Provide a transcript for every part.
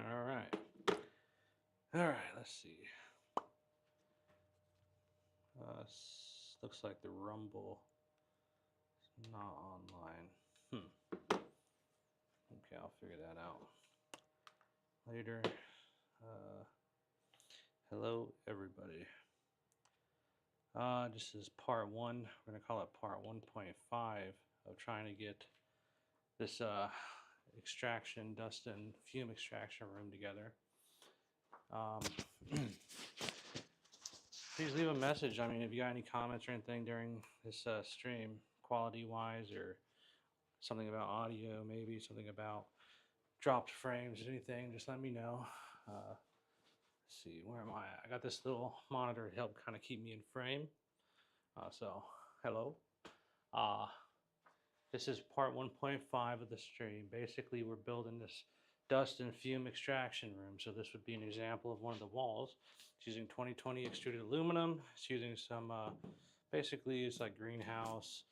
All right. All right, let's see. Looks like the Rumble is not online. Okay, I'll figure that out later. Hello, everybody. This is part one. We're going to call it part 1.5 of trying to get this extraction, dust and fume extraction room together. Please leave a message. I mean, if you got any comments or anything during this stream, quality-wise, or something about audio, maybe something about dropped frames, anything, just let me know. Let's see, where am I? I got this little monitor to help kind of keep me in frame. So, hello. This is part 1.5 of the stream. Basically, we're building this dust and fume extraction room. So this would be an example of one of the walls. It's using 2020 extruded aluminum. It's using some, basically it's like greenhouse,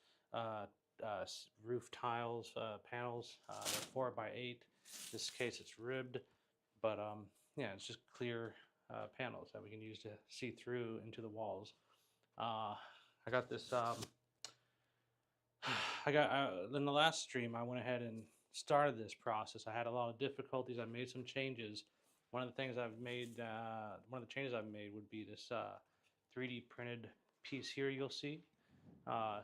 roof tiles, panels. They're 4x8. In this case, it's ribbed, but yeah, it's just clear panels that we can use to see through into the walls. I got this. In the last stream, I went ahead and started this process. I had a lot of difficulties. I made some changes. One of the things I've made, one of the changes I've made would be this 3D printed piece here you'll see.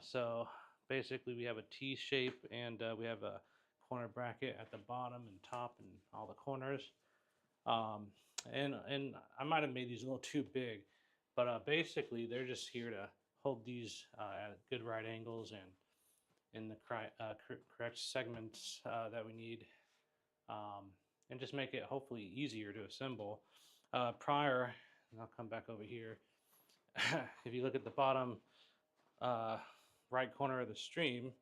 So basically we have a T shape and we have a corner bracket at the bottom and top and all the corners. And I might have made these a little too big, but basically they're just here to hold these at good right angles and in the correct segments that we need, and just make it hopefully easier to assemble. Prior, and I'll come back over here, if you look at the bottom right corner of the stream,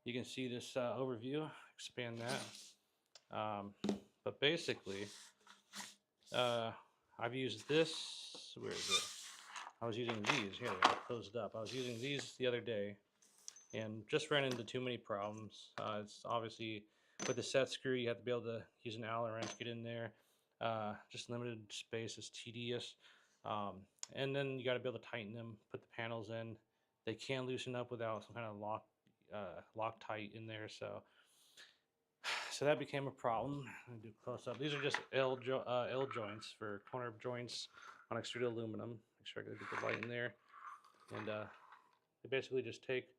you can see this overview. Expand that. But basically, I've used this. Where is it? I was using these. Here they are, closed up. I was using these the other day and just ran into too many problems. It's obviously with the set screw, you have to be able to use an Allen wrench to get in there. Just limited space is tedious. And then you got to be able to tighten them, put the panels in. They can loosen up without some kind of Loctite in there. So that became a problem. I'm gonna do close up. These are just L joints for corner joints on extruded aluminum. Make sure I get the light in there. And they basically just take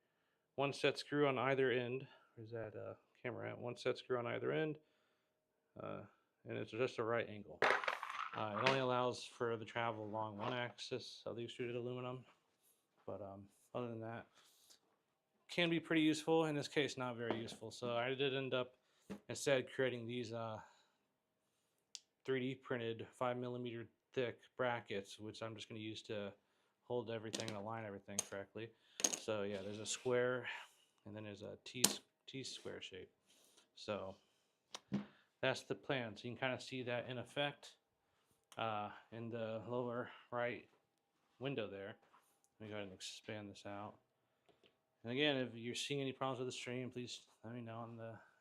one set screw on either end. Where's that camera at? One set screw on either end, and it's just a right angle. It only allows for the travel along one axis of the extruded aluminum, but other than that, can be pretty useful. In this case, not very useful. So I did end up instead creating these 3D printed 5mm thick brackets, which I'm just going to use to hold everything and align everything correctly. So yeah, there's a square and then there's a T square shape. So that's the plan. So you can kind of see that in effect in the lower right window there. Let me go ahead and expand this out. And again, if you're seeing any problems with the stream, please let me know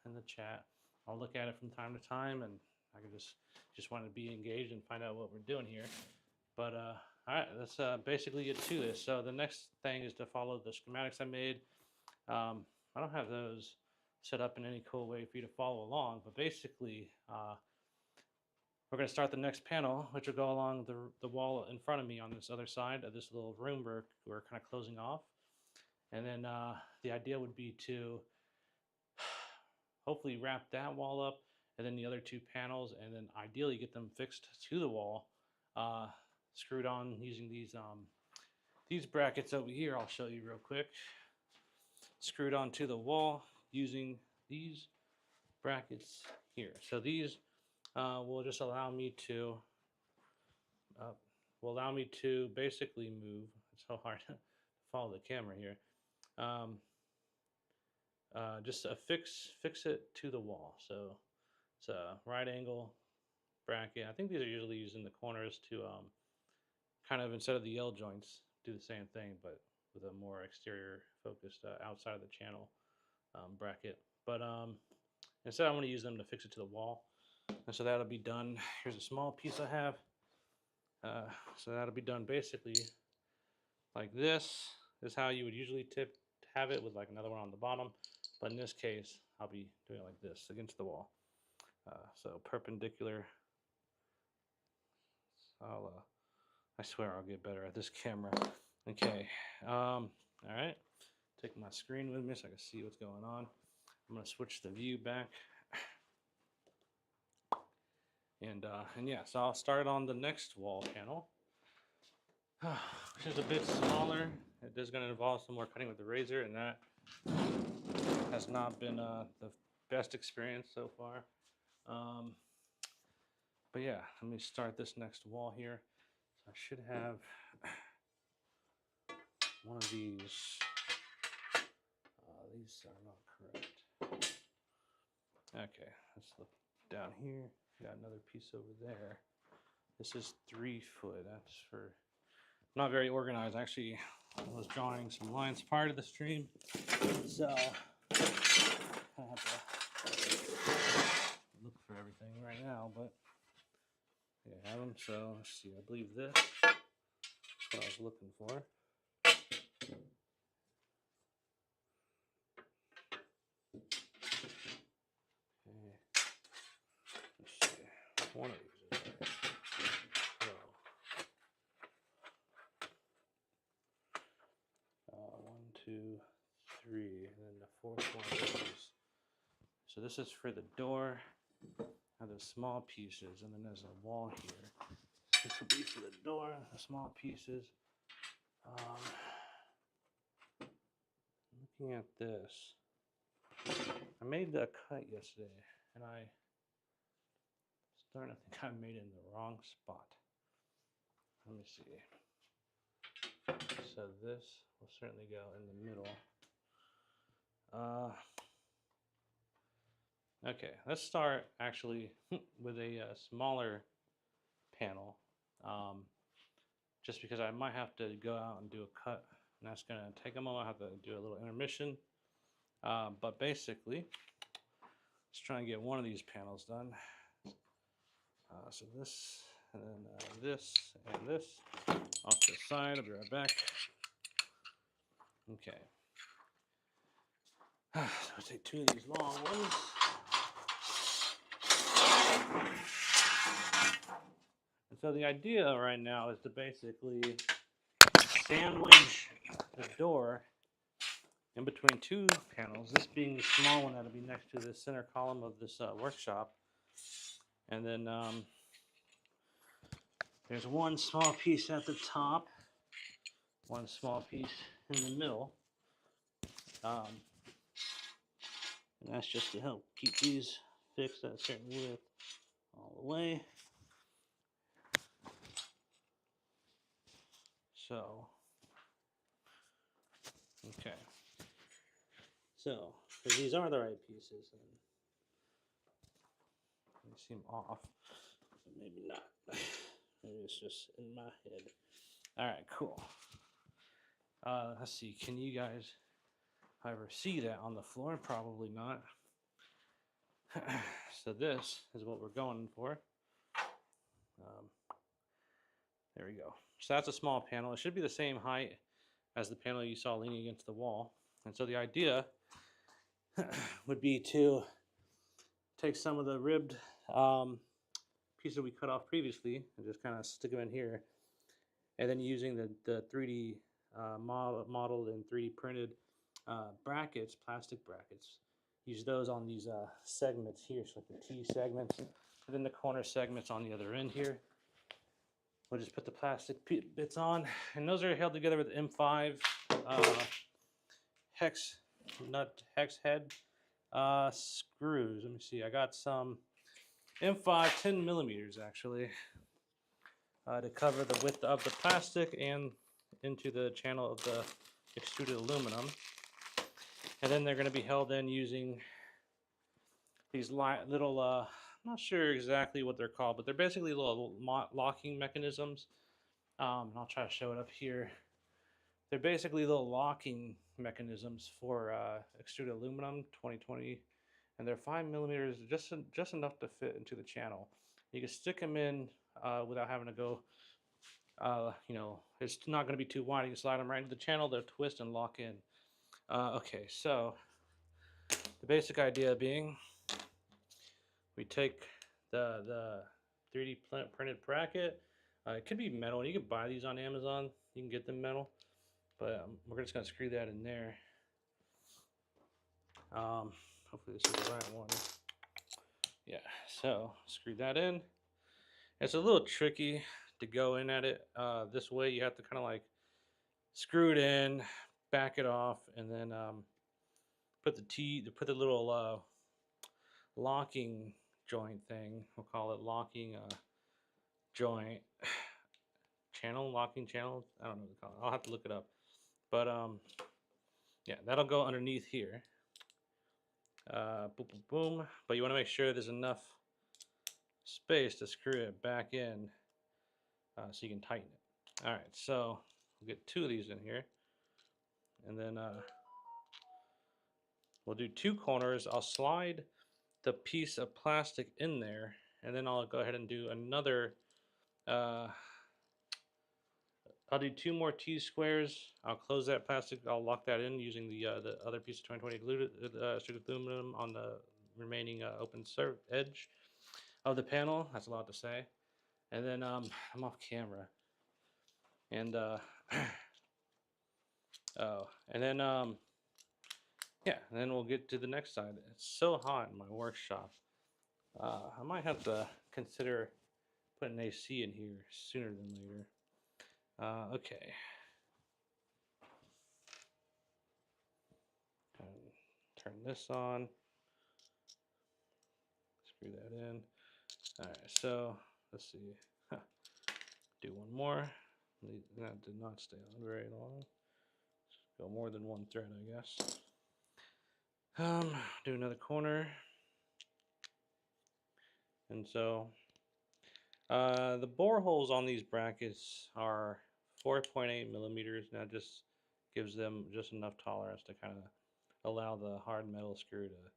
in the chat. I'll look at it from time to time, and I can just want to be engaged and find out what we're doing here. But all right, let's basically get to this. So the next thing is to follow the schematics I made. I don't have those set up in any cool way for you to follow along, but basically we're going to start the next panel, which will go along the wall in front of me on this other side of this little room we're kind of closing off. And then the idea would be to hopefully wrap that wall up and then the other two panels, and then ideally get them fixed to the wall, screwed on using these brackets over here. I'll show you real quick. Screwed onto the wall using these brackets here. So these will just allow me to basically move. It's so hard to follow the camera here. Just fix it to the wall. So it's a right angle bracket. I think these are usually used in the corners to kind of, instead of the L joints, do the same thing, but with a more exterior focused outside of the channel bracket. But instead I want to use them to fix it to the wall. And so that'll be done. Here's a small piece I have. So that'll be done basically like this. This is how you would usually have it, with like another one on the bottom. But in this case, I'll be doing it like this against the wall. So perpendicular. I swear I'll get better at this camera. Okay. All right. Take my screen with me so I can see what's going on. I'm gonna switch the view back. And yeah, so I'll start on the next wall panel, which is a bit smaller. It is going to involve some more cutting with the razor, and that has not been the best experience so far. But yeah, let me start this next wall here. So I should have one of these. These are not correct. Okay, let's look down here. Got another piece over there. This is 3 foot. That's for not very organized. Actually, I was drawing some lines prior to the stream, so I have to look for everything right now. But I have them. So let's see. I believe this is what I was looking for. Let's see. One of these is right. So, 1, 2, 3, and then the 4th one is. So this is for the door. Now there's small pieces, and then there's a wall here. This will be for the door, the small pieces. Looking at this, I made the cut yesterday, and I'm starting to think I made it in the wrong spot. Let me see. So this will certainly go in the middle. Okay, let's start actually with a smaller panel, just because I might have to go out and do a cut, and that's going to take a moment. I have to do a little intermission, but basically, let's try and get one of these panels done. So this, and then this, and this off to the side. I'll be right back. Okay. So I'll take 2 of these long ones. And so the idea right now is to basically sandwich the door in between 2 panels, this being the small one that'll be next to the center column of this workshop. And then there's one small piece at the top, one small piece in the middle. And that's just to help keep these fixed at a certain width all the way. So, okay. So, if these are the right pieces, then they seem off. But maybe not. Maybe it's just in my head. All right, cool. Let's see. Can you guys ever see that on the floor? Probably not. So this is what we're going for. There we go. So that's a small panel. It should be the same height as the panel you saw leaning against the wall. And so the idea would be to take some of the ribbed pieces we cut off previously and just kind of stick them in here. And then using the 3D modeled and 3D printed brackets, plastic brackets, use those on these segments here, so like the T segments, and then the corner segments on the other end here. We'll just put the plastic bits on, and those are held together with M5 hex head screws. Let me see. I got some M5 10 millimeters actually to cover the width of the plastic and into the channel of the extruded aluminum. And then they're going to be held in using these little, I'm not sure exactly what they're called, but they're basically little locking mechanisms. I'll try to show it up here. They're basically little locking mechanisms for extruded aluminum 2020 and they're 5 millimeters, just enough to fit into the channel. You can stick them in without having to go. You know, it's not going to be too wide. You can slide them right into the channel. They'll twist and lock in. Okay, so the basic idea being, we take the 3D printed bracket. It could be metal. You can buy these on Amazon. You can get them metal, but we're just gonna screw that in there. Hopefully this is the right one. Yeah, so screw that in. It's a little tricky to go in at it this way. You have to kind of like screw it in, back it off, and then put the little locking joint thing. We'll call it locking joint locking channel. I don't know what to call it. I'll have to look it up. But yeah, that'll go underneath here. Boom, boom, boom. But you want to make sure there's enough space to screw it back in so you can tighten it. All right, so we'll get 2 of these in here, and then we'll do 2 corners. I'll slide the piece of plastic in there, and then I'll go ahead and do another. I'll do 2 more T-squares. I'll close that plastic. I'll lock that in using the other piece of 2020 extruded aluminum on the remaining open edge of the panel. That's a lot to say. And then I'm off camera. And oh, and then yeah, and then we'll get to the next side. It's so hot in my workshop. I might have to consider putting AC in here sooner than later. Okay. Turn this on. Screw that in. All right, so let's see. Do one more. That did not stay on very long. Go more than one thread, I guess. Do another corner. And so the bore holes on these brackets are 4.8 millimeters. Now just gives them just enough tolerance to kind of allow the hard metal screw to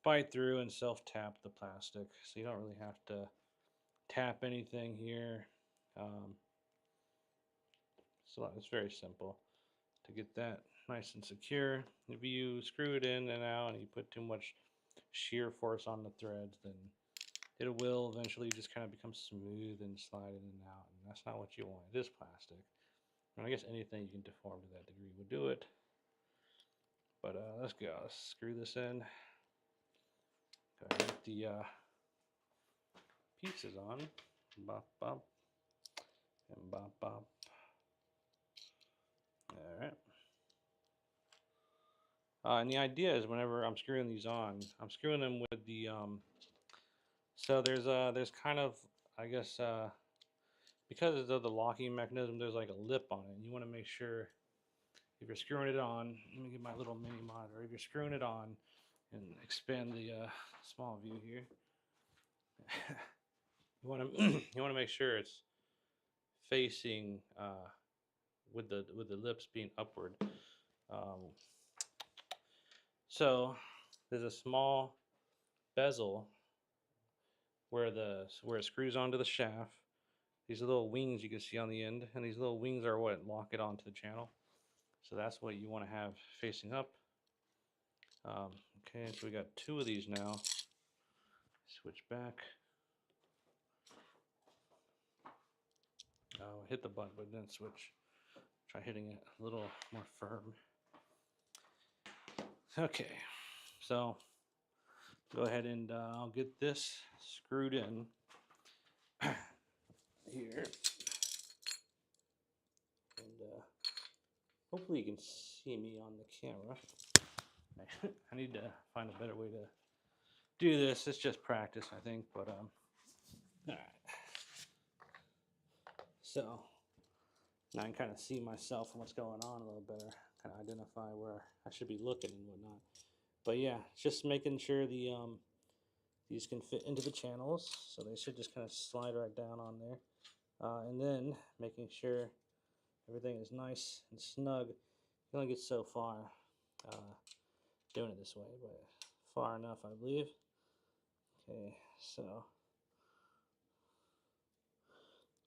bite through and self-tap the plastic. So you don't really have to tap anything here. So it's very simple to get that nice and secure. If you screw it in and out and you put too much shear force on the threads, then it will eventually just kind of become smooth and slide in and out, and that's not what you want. It is plastic, and I guess anything you can deform to that degree would do it. But let's go. Let's screw this in. Go ahead and get the pieces on. Bop, bop, and bop, bop. All right. And the idea is whenever I'm screwing these on, I'm screwing them with the so there's kind of, I guess because of the locking mechanism, there's like a lip on it, and you want to make sure if you're screwing it on. Let me get my little mini monitor. If you're screwing it on, and expand the small view here, you want to you want to make sure it's facing with the lips being upward. So there's a small bezel where it screws onto the shaft. These little wings you can see on the end, and these little wings are what lock it onto the channel. So that's what you want to have facing up. Okay, so we got 2 of these now. Switch back. Hit the button, but then switch. Try hitting it a little more firm. Okay, so go ahead and I'll get this screwed in here, and hopefully you can see me on the camera. I need to find a better way to do this. It's just practice, I think, but all right. So now I can kind of see myself and what's going on a little better, kind of identify where I should be looking and whatnot. But yeah, just making sure the these can fit into the channels, so they should just kind of slide right down on there. And then making sure everything is nice and snug. You only get so far doing it this way, but far enough, I believe. Okay, so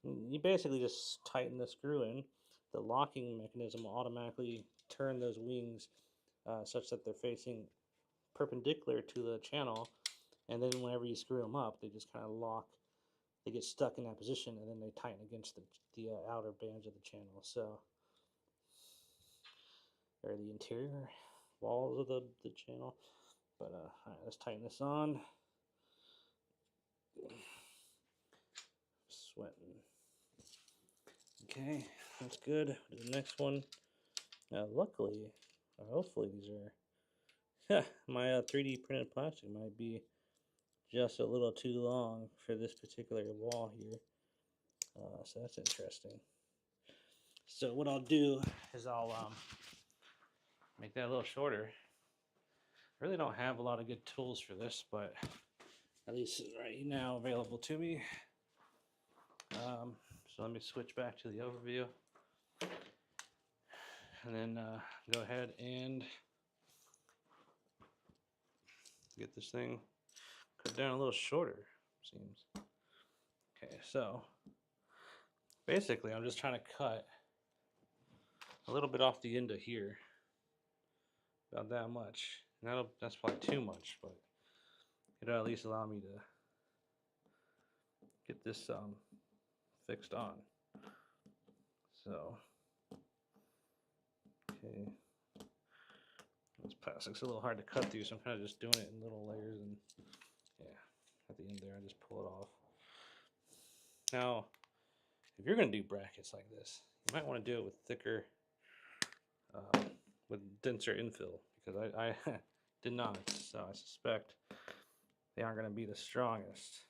you basically just tighten the screw in. The locking mechanism will automatically turn those wings such that they're facing perpendicular to the channel, and then whenever you screw them up, they just kind of lock. They get stuck in that position, and then they tighten against the outer bands of the channel. So, or the interior walls of the channel. But all right, let's tighten this on. Sweating. Okay, that's good. Do the next one. Luckily, or hopefully, these are. My 3D printed plastic might be just a little too long for this particular wall here. So that's interesting. So what I'll do is I'll make that a little shorter. I really don't have a lot of good tools for this, but at least right now available to me. So let me switch back to the overview, and then go ahead and get this thing cut down a little shorter, seems. Okay, so basically I'm just trying to cut a little bit off the end of here, about that much. And that's probably too much, but it'll at least allow me to get this fixed on. So, okay, this plastic's a little hard to cut through, so I'm kind of just doing it in little layers, and yeah, at the end there, I just pull it off. Now, if you're going to do brackets like this, you might want to do it with thicker, with denser infill, because I did not, so I suspect they aren't going to be the strongest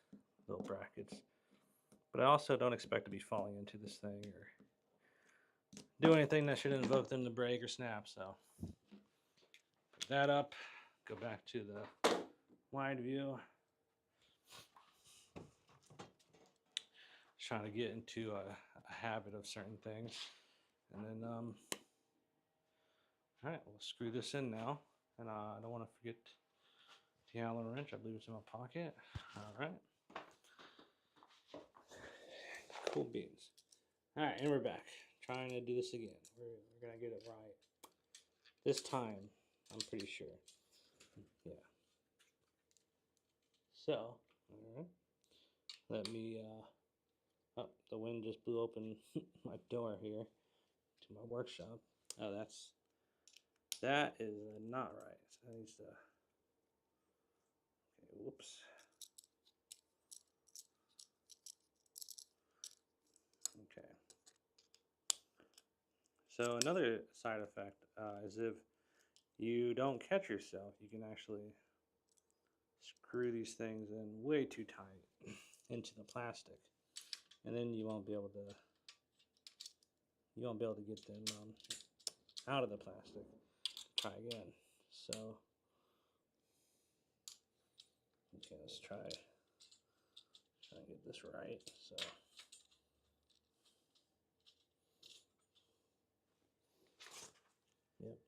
little brackets. But I also don't expect to be falling into this thing or do anything that should invoke them to break or snap. So put that up, go back to the wide view. Just trying to get into a habit of certain things. And then, all right, we'll screw this in now. And I don't want to forget the Allen wrench. I believe it's in my pocket. All right. Cool beans. All right, and we're back. Trying to do this again. We're going to get it right. This time, I'm pretty sure. Yeah. So, all right. Let me, oh, the wind just blew open my door here to my workshop. Oh, that is not right. So that needs to, okay, whoops. Okay. So another side effect is if you don't catch yourself, you can actually screw these things in way too tight into the plastic, and then you won't be able to get them out of the plastic. Try again. So okay, let's try and get this right. So yep,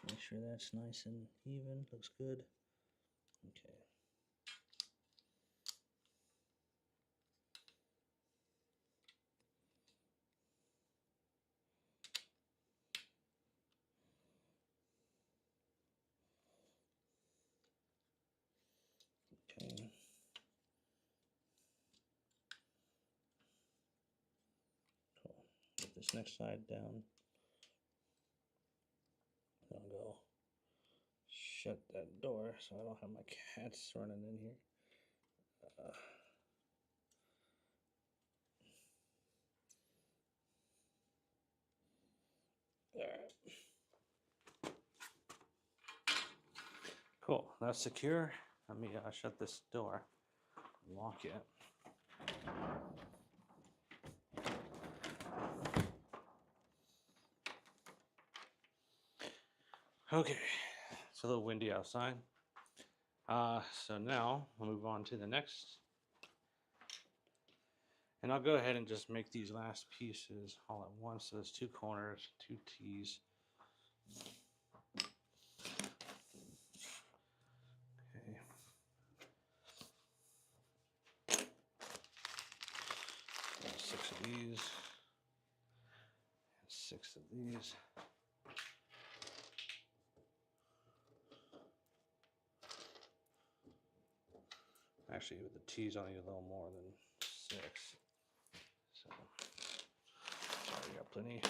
make sure that's nice and even. Looks good. Okay. Okay. Cool. Get this next side down. I'll go shut that door so I don't have my cats running in here. All right. Cool. That's secure. Let me shut this door. Lock it. Okay, it's a little windy outside. So now we'll move on to the next. And I'll go ahead and just make these last pieces all at once. So there's two corners, two T's. 6 of these. Actually, with the T's, I'll need a little more than 6. So, sorry, got plenty.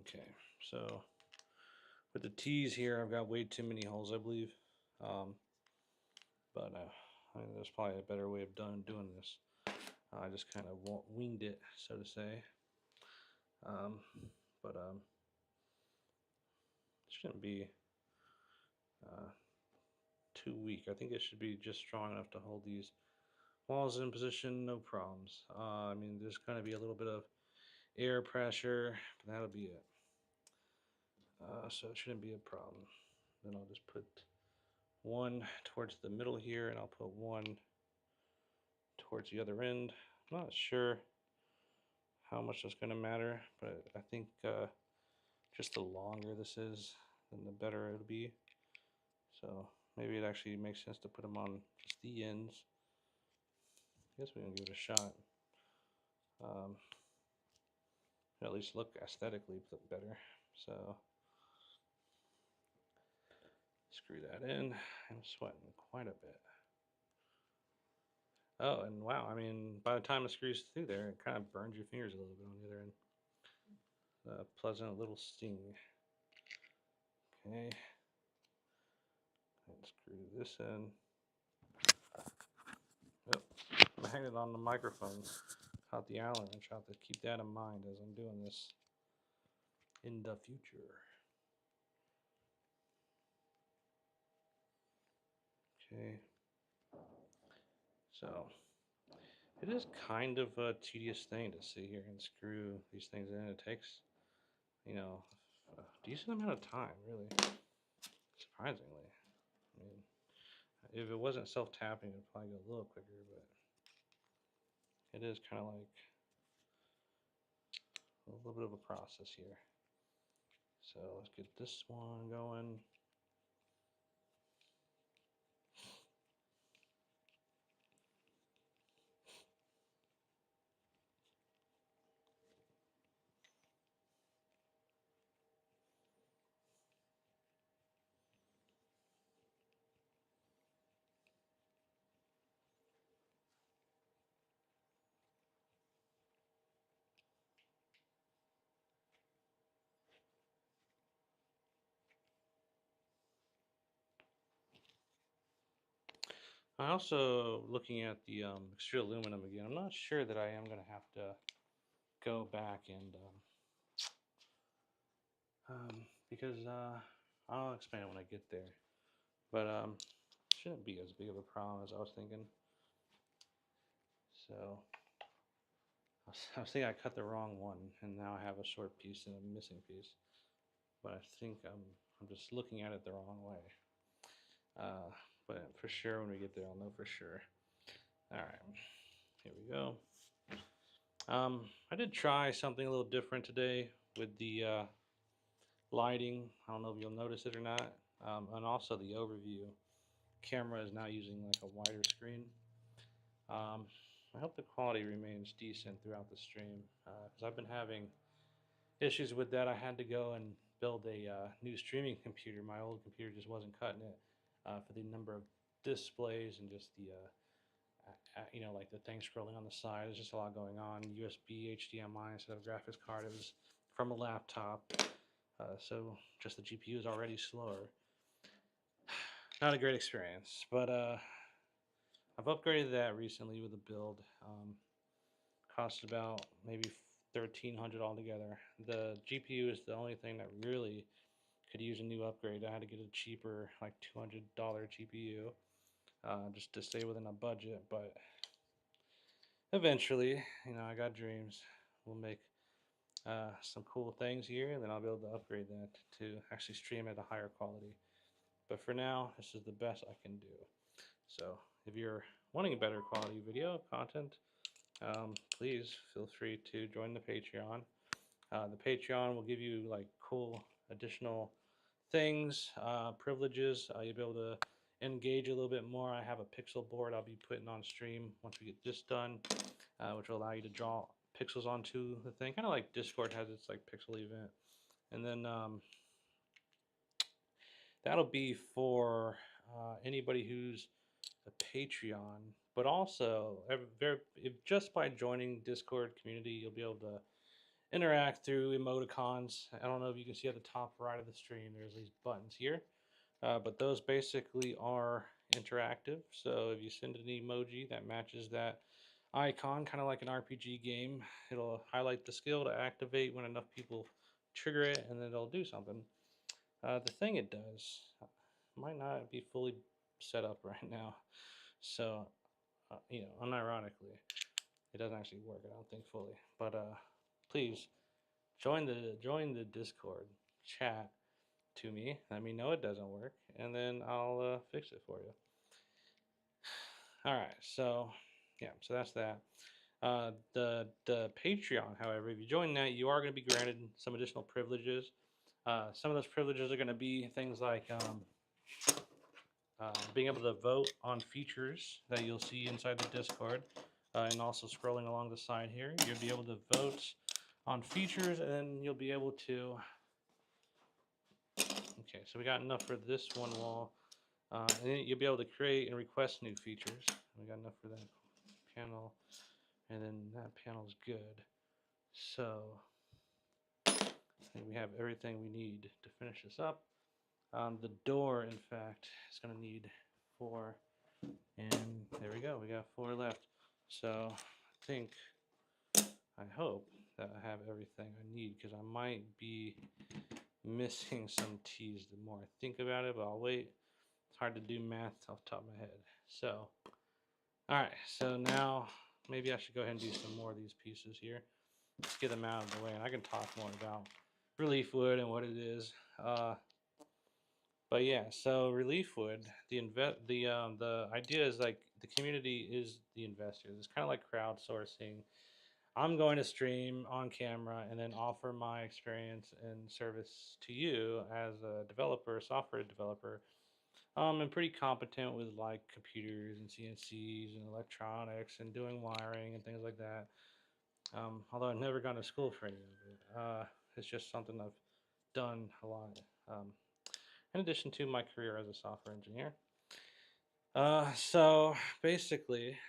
Okay, so with the T's here, I've got way too many holes, I believe. But I mean, there's probably a better way of doing this. I just kind of winged it, so to say. But it shouldn't be too weak. I think it should be just strong enough to hold these walls in position, no problems. I mean, there's going to be a little bit of air pressure, but that'll be it. So it shouldn't be a problem. Then I'll just put one towards the middle here, and I'll put one towards the other end. I'm not sure how much that's going to matter, but I think just the longer this is, then the better it'll be. So maybe it actually makes sense to put them on just the ends. I guess we can give it a shot. At least look aesthetically better. So screw that in. I'm sweating quite a bit. Oh, and wow, I mean, by the time it screws through there, it kind of burns your fingers a little bit on the other end. Pleasant little sting. Okay. And screw this in. Yep. I'm hanging it on the microphone. Caught the Allen wrench. I'll have to keep that in mind as I'm doing this in the future. Okay. So it is kind of a tedious thing to sit here and screw these things in. It takes, you know, a decent amount of time, really. Surprisingly. I mean, if it wasn't self-tapping, it would probably go a little quicker, but it is kind of like a little bit of a process here. So let's get this one going. I'm also looking at the extruded aluminum again. I'm not sure that I am going to have to go back and because I'll explain it when I get there. But shouldn't be as big of a problem as I was thinking. So I was thinking I cut the wrong one, and now I have a short piece and a missing piece. But I think I'm just looking at it the wrong way. But for sure, when we get there, I'll know for sure. All right, here we go. I did try something a little different today with the lighting. I don't know if you'll notice it or not. And also the overview camera is now using like a wider screen. I hope the quality remains decent throughout the stream because I've been having issues with that. I had to go and build a new streaming computer. My old computer just wasn't cutting it for the number of displays and just the you know, like the thing scrolling on the side. There's just a lot going on. USB, HDMI instead of graphics card. It was from a laptop, so just the GPU is already slower. Not a great experience, but I've upgraded that recently with a build. Cost about maybe $1,300 altogether. The GPU is the only thing that really could use a new upgrade. I had to get a cheaper, like $200 GPU, just to stay within a budget. But eventually, you know, I got dreams. We'll make some cool things here, and then I'll be able to upgrade that to actually stream at a higher quality. But for now, this is the best I can do. So if you're wanting a better quality video content, please feel free to join the Patreon. The Patreon will give you like cool additional things, privileges. You'll be able to engage a little bit more. I have a pixel board I'll be putting on stream once we get this done, which will allow you to draw pixels onto the thing, kind of like Discord has its like pixel event. And then that'll be for anybody who's a Patreon, but also just by joining Discord community, you'll be able to interact through emoticons. I don't know if you can see at the top right of the stream, there's these buttons here, but those basically are interactive. So if you send an emoji that matches that icon, kind of like an RPG game, it'll highlight the skill to activate when enough people trigger it, and then it'll do something. The thing it does might not be fully set up right now, so unironically, it doesn't actually work. I don't think fully, but please join the Discord chat to me. Let me know it doesn't work, and then I'll fix it for you. All right, so yeah, so that's that. The Patreon, however, if you join that, you are going to be granted some additional privileges. Some of those privileges are going to be things like being able to vote on features that you'll see inside the Discord, and also scrolling along the side here, you'll be able to vote on features, and then you'll be able to. Okay, so we got enough for this one wall, and then you'll be able to create and request new features. We got enough for that panel, and then that panel's good. So I think we have everything we need to finish this up. The door, in fact, is going to need 4, and there we go. We got 4 left. So I think, I hope that I have everything I need, because I might be missing some T's the more I think about it, but I'll wait. It's hard to do math off the top of my head. So, all right. So now maybe I should go ahead and do some more of these pieces here. Let's get them out of the way, and I can talk more about ReliefWood and what it is. But yeah, so ReliefWood, the idea is like the community is the investors. It's kind of like crowdsourcing. I'm going to stream on camera and then offer my experience and service to you as a developer, software developer. I'm pretty competent with like computers and CNCs and electronics and doing wiring and things like that. Although I've never gone to school for any of it. It's just something I've done a lot. In addition to my career as a software engineer. So basically,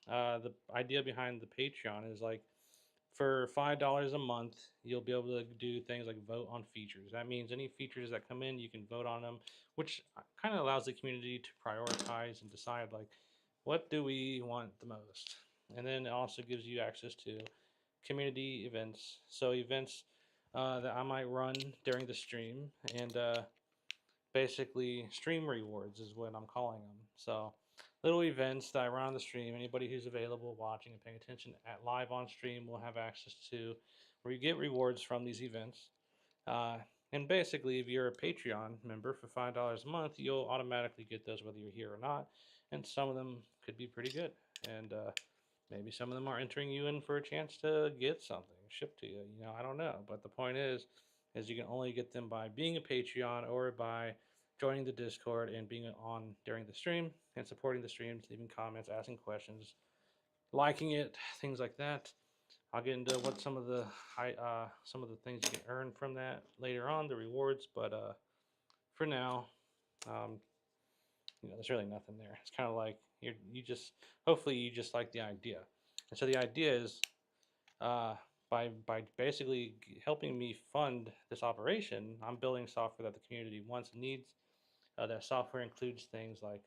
the idea behind the Patreon is like for $5 a month, you'll be able to do things like vote on features. That means any features that come in, you can vote on them, which kind of allows the community to prioritize and decide like, what do we want the most? And then it also gives you access to community events. So events that I might run during the stream, and basically stream rewards is what I'm calling them. So little events that I run on the stream. Anybody who's available, watching and paying attention at live on stream will have access to, where you get rewards from these events. And basically, if you're a Patreon member for $5 a month, you'll automatically get those whether you're here or not. And some of them could be pretty good. And maybe some of them are entering you in for a chance to get something shipped to you. I don't know. But the point is you can only get them by being a Patreon or by joining the Discord and being on during the stream and supporting the streams, leaving comments, asking questions, liking it, things like that. I'll get into what some of the things you can earn from that later on, the rewards. But for now, there's really nothing there. It's kind of like hopefully you just like the idea. And so the idea is by basically helping me fund this operation, I'm building software that the community wants and needs. That software includes things like,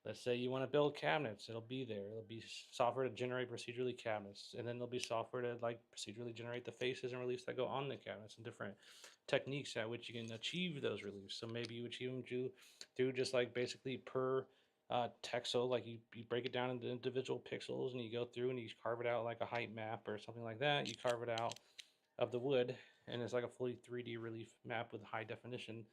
let's say you want to build cabinets, it'll be there. It'll be software to generate procedurally cabinets, and then there'll be software to like procedurally generate the faces and reliefs that go on the cabinets and different techniques at which you can achieve those reliefs. So maybe you achieve them through just like basically per texel, like you break it down into individual pixels and you go through and you carve it out like a height map or something like that. You carve it out of the wood, and it's like a fully 3D relief map with high definition,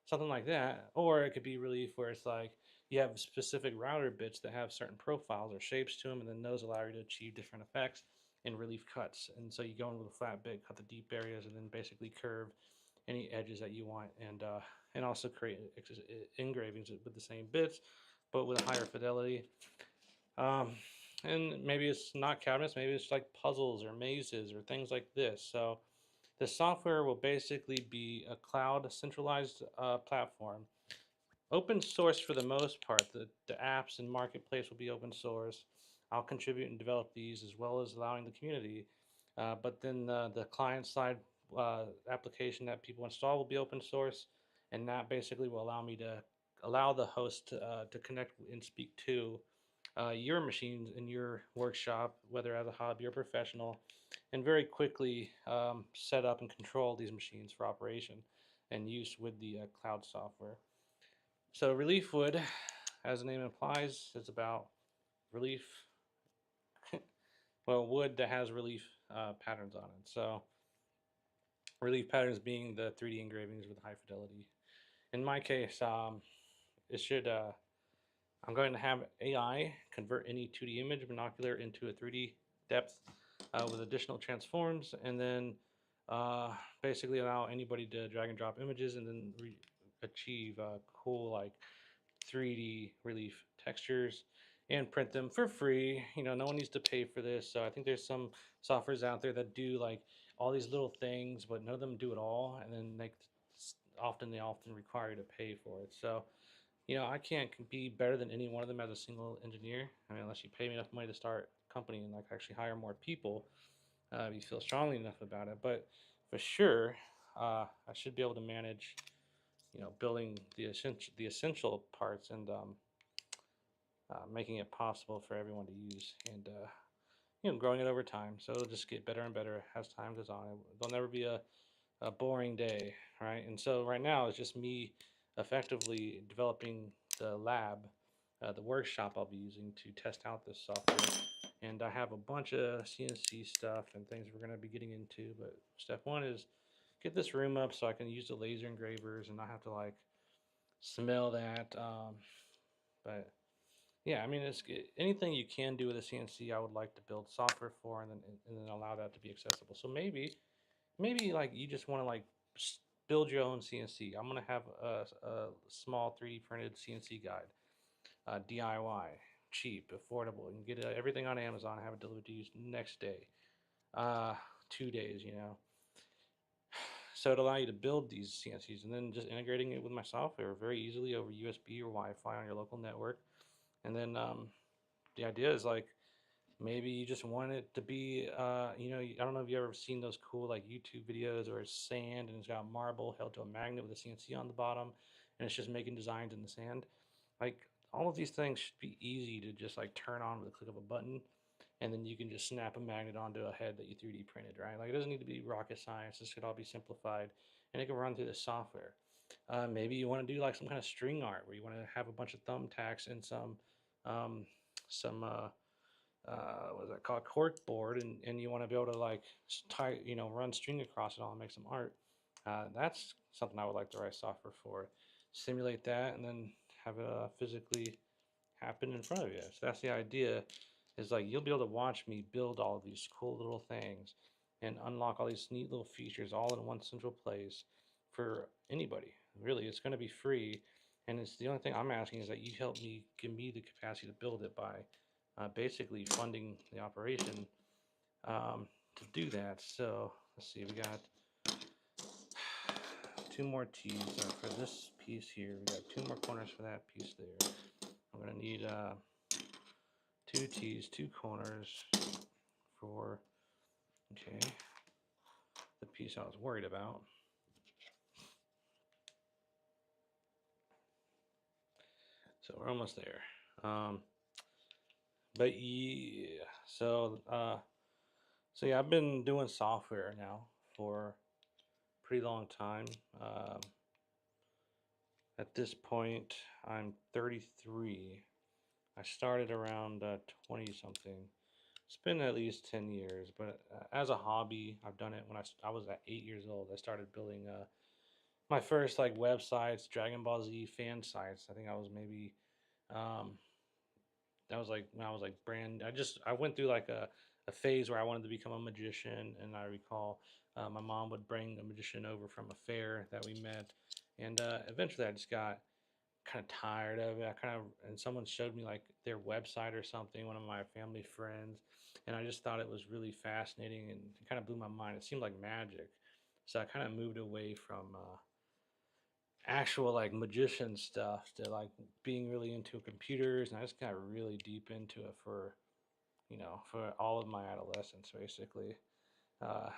something like that. Or it could be relief where it's like you have specific router bits that have certain profiles or shapes to them, and then those allow you to achieve different effects in relief cuts. And so you go in with a flat bit, cut the deep areas, and then basically curve any edges that you want, and also create engravings with the same bits, but with a higher fidelity. and maybe it's not cabinets, maybe it's like puzzles or mazes or things like this. So the software will basically be a cloud centralized platform. Open source for the most part. The apps and marketplace will be open source. I'll contribute and develop these as well as allowing the community. But then the client side application that people install will be open source, and that basically will allow me to allow the host to connect and speak to your machines in your workshop, whether as a hobby or professional, and very quickly set up and control these machines for operation and use with the cloud software. So ReliefWood, as the name implies, is about relief, well, wood that has relief patterns on it. So relief patterns being the 3D engravings with high fidelity. In my case, it should, I'm going to have AI convert any 2D image binocular into a 3D depth with additional transforms, and then basically allow anybody to drag and drop images and then achieve cool like 3D relief textures and print them for free. You know, no one needs to pay for this. So I think there's some softwares out there that do like all these little things, but none of them do it all. And then they often require you to pay for it. So, you know, I can't be better than any one of them as a single engineer. I mean, unless you pay me enough money to start a company and like actually hire more people, if you feel strongly enough about it. But for sure, I should be able to manage, you know, building the essential parts and making it possible for everyone to use, and you know, growing it over time. So it'll just get better and better as time goes on. There'll never be a boring day, right? And so right now it's just me effectively developing the lab, the workshop I'll be using to test out this software. And I have a bunch of CNC stuff and things we're going to be getting into. But step one is get this room up so I can use the laser engravers and not have to like smell that. But yeah, I mean, it's anything you can do with a CNC. I would like to build software for, and then allow that to be accessible. So maybe like you just want to like build your own CNC. I'm gonna have a small 3D printed CNC guide, DIY, cheap, affordable. You can get everything on Amazon. Have it delivered to you next day, 2 days. You know, so it allow you to build these CNCs and then just integrating it with my software very easily over USB or Wi-Fi on your local network. And then the idea is like maybe you just want it to be, you know, I don't know if you ever seen those cool like YouTube videos where it's sand and it's got marble held to a magnet with a CNC on the bottom, and it's just making designs in the sand. Like all of these things should be easy to just like turn on with a click of a button, and then you can just snap a magnet onto a head that you 3D printed, right? Like it doesn't need to be rocket science. This could all be simplified, and it can run through the software. Maybe you want to do like some kind of string art where you want to have a bunch of thumbtacks and um, some what is that called, cork board, and you want to be able to like tie, you know, run string across it all and make some art. That's something I would like to write software for. Simulate that and then have it physically happen in front of you. So that's the idea, is like you'll be able to watch me build all of these cool little things and unlock all these neat little features all in one central place for anybody. Really, it's going to be free, and it's the only thing I'm asking is that you help me, give me the capacity to build it by basically funding the operation to do that. So let's see, we got 2 more T's for this piece here. We got 2 more corners for that piece there. I'm gonna need 2 T's, 2 corners for, okay, the piece I was worried about. So we're almost there. But yeah, so yeah, I've been doing software now for a pretty long time. At this point, I'm 33. I started around 20 something. It's been at least 10 years, but as a hobby, I've done it when I was at 8 years old. I started building my first like websites, Dragon Ball Z fan sites. I think I was maybe um, that was like when I was like I went through like a phase where I wanted to become a magician, and I recall my mom would bring a magician over from a fair that we met, and eventually I just got kind of tired of it. And someone showed me like their website or something, one of my family friends, and I just thought it was really fascinating and it kind of blew my mind. It seemed like magic. So I kind of moved away from actual like magician stuff to like being really into computers, and I just got really deep into it for, for all of my adolescence, basically. Uh,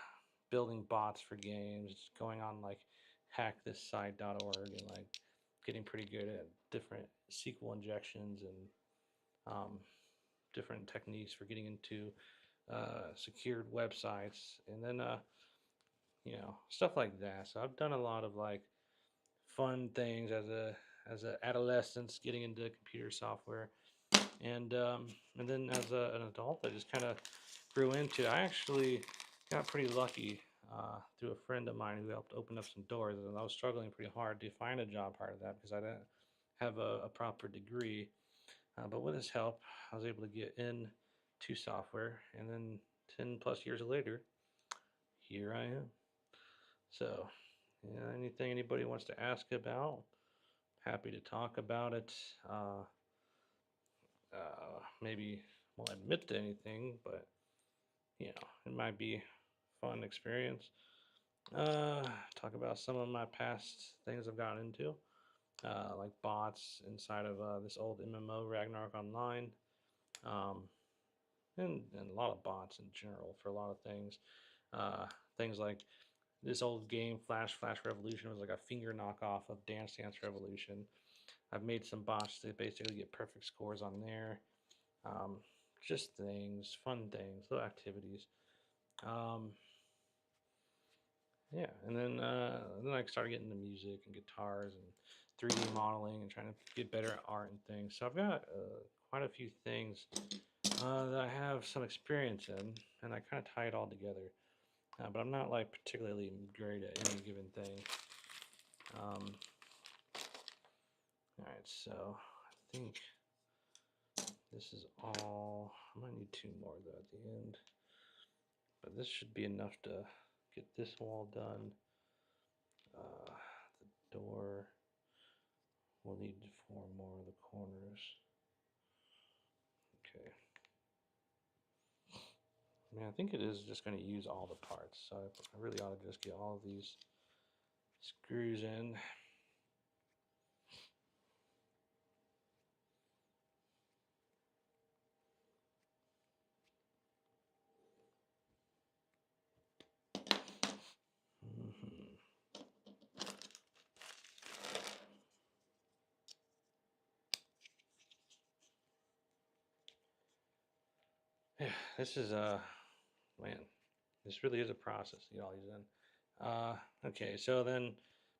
Building bots for games, going on like hackthisSite.org, and like getting pretty good at different SQL injections and um, different techniques for getting into secured websites, and then stuff like that. So I've done a lot of like fun things as a adolescent, getting into computer software, and then as an adult, I just kind of grew into it. I actually got pretty lucky through a friend of mine who helped open up some doors, and I was struggling pretty hard to find a job part of that because I didn't have a proper degree. But with his help, I was able to get into software, and then 10 plus years later, here I am. So, yeah, anything anybody wants to ask about, happy to talk about it. Maybe won't admit to anything, but it might be a fun experience. Talk about some of my past things I've gotten into, like bots inside of this old MMO Ragnarok Online, um, and a lot of bots in general for a lot of things. Things like this old game Flash Revolution was like a finger knockoff of Dance Dance Revolution. I've made some bots to basically get perfect scores on there. Um, just things, fun things, little activities. Um, yeah, and then I started getting into music and guitars and 3D modeling and trying to get better at art and things. So I've got quite a few things that I have some experience in, and I kind of tie it all together. But I'm not like particularly great at any given thing. All right, so I think this is all. I might need 2 more though at the end, but this should be enough to get this wall done. The door. We'll need 4 more of the corners. Okay. I think it is just going to use all the parts, so I really ought to just get all of these screws in. Yeah, this is man, this really is a process to get all these in. Okay, so then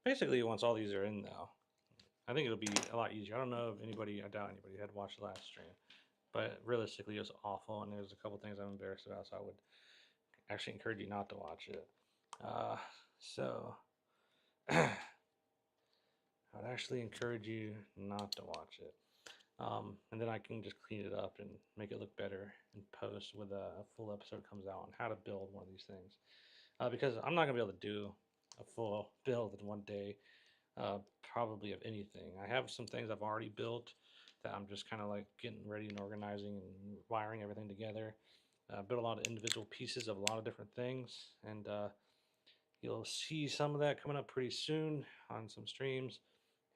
basically once all these are in now, I think it'll be a lot easier. I don't know if anybody, I doubt anybody had watched the last stream, but realistically it was awful, and there's a couple things I'm embarrassed about, so I would actually encourage you not to watch it. So I would actually encourage you not to watch it. And then I can just clean it up and make it look better in post with a full episode comes out on how to build one of these things. Because I'm not going to be able to do a full build in one day, probably of anything. I have some things I've already built that I'm just kind of like getting ready and organizing and wiring everything together. Built a lot of individual pieces of a lot of different things, and you'll see some of that coming up pretty soon on some streams,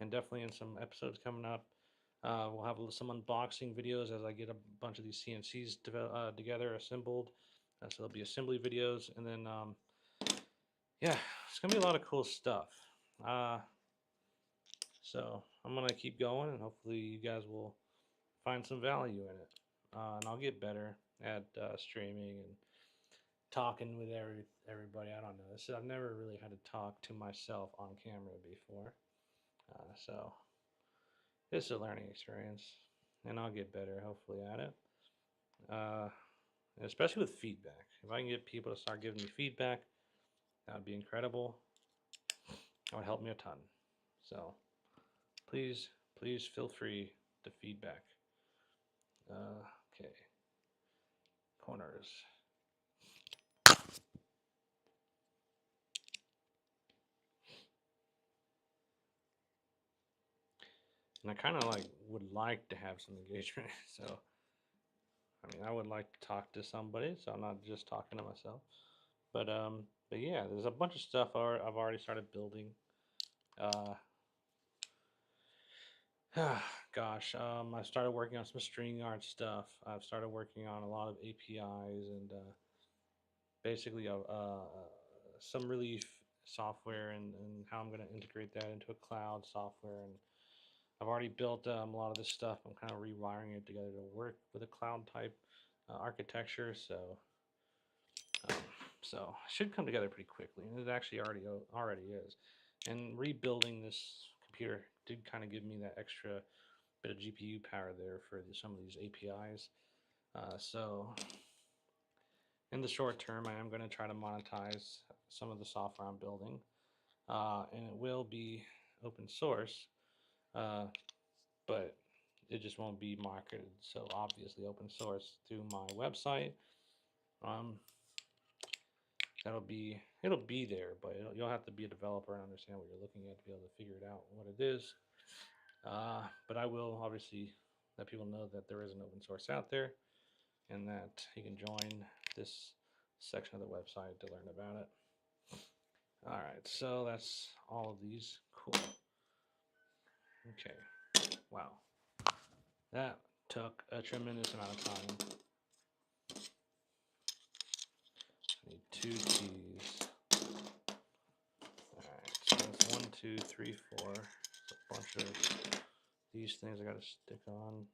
and definitely in some episodes coming up. We'll have some unboxing videos as I get a bunch of these CNCs together, assembled. So there'll be assembly videos, and then yeah, it's gonna be a lot of cool stuff. So I'm gonna keep going, and hopefully you guys will find some value in it. And I'll get better at streaming and talking with everybody. I don't know. I've never really had to talk to myself on camera before, so it's a learning experience, and I'll get better hopefully at it. Uh, Especially with feedback. If I can get people to start giving me feedback, that would be incredible. That would help me a ton. So please feel free to feedback. Okay, corners. And I kind of like would like to have some engagement. So, I mean, I would like to talk to somebody, so I'm not just talking to myself. But yeah, there's a bunch of stuff I've already started building. Gosh, I started working on some string art stuff. I've started working on a lot of APIs and basically some Relief software and how I'm going to integrate that into a cloud software. And I've already built a lot of this stuff. I'm kind of rewiring it together to work with a cloud type architecture. Um, so it should come together pretty quickly, and it actually already is. And rebuilding this computer did kind of give me that extra bit of GPU power there for some of these APIs. So in the short term, I am going to try to monetize some of the software I'm building, and it will be open source, but it just won't be marketed so obviously open source through my website. Um, it'll be there, but you'll have to be a developer and understand what you're looking at to be able to figure it out what it is. But I will obviously let people know that there is an open source out there and that you can join this section of the website to learn about it. All right, so that's all of these. Cool. Okay. Wow. That took a tremendous amount of time. I need 2 keys. Alright, so that's 1, 2, 3, 4. There's a bunch of these things I gotta stick on.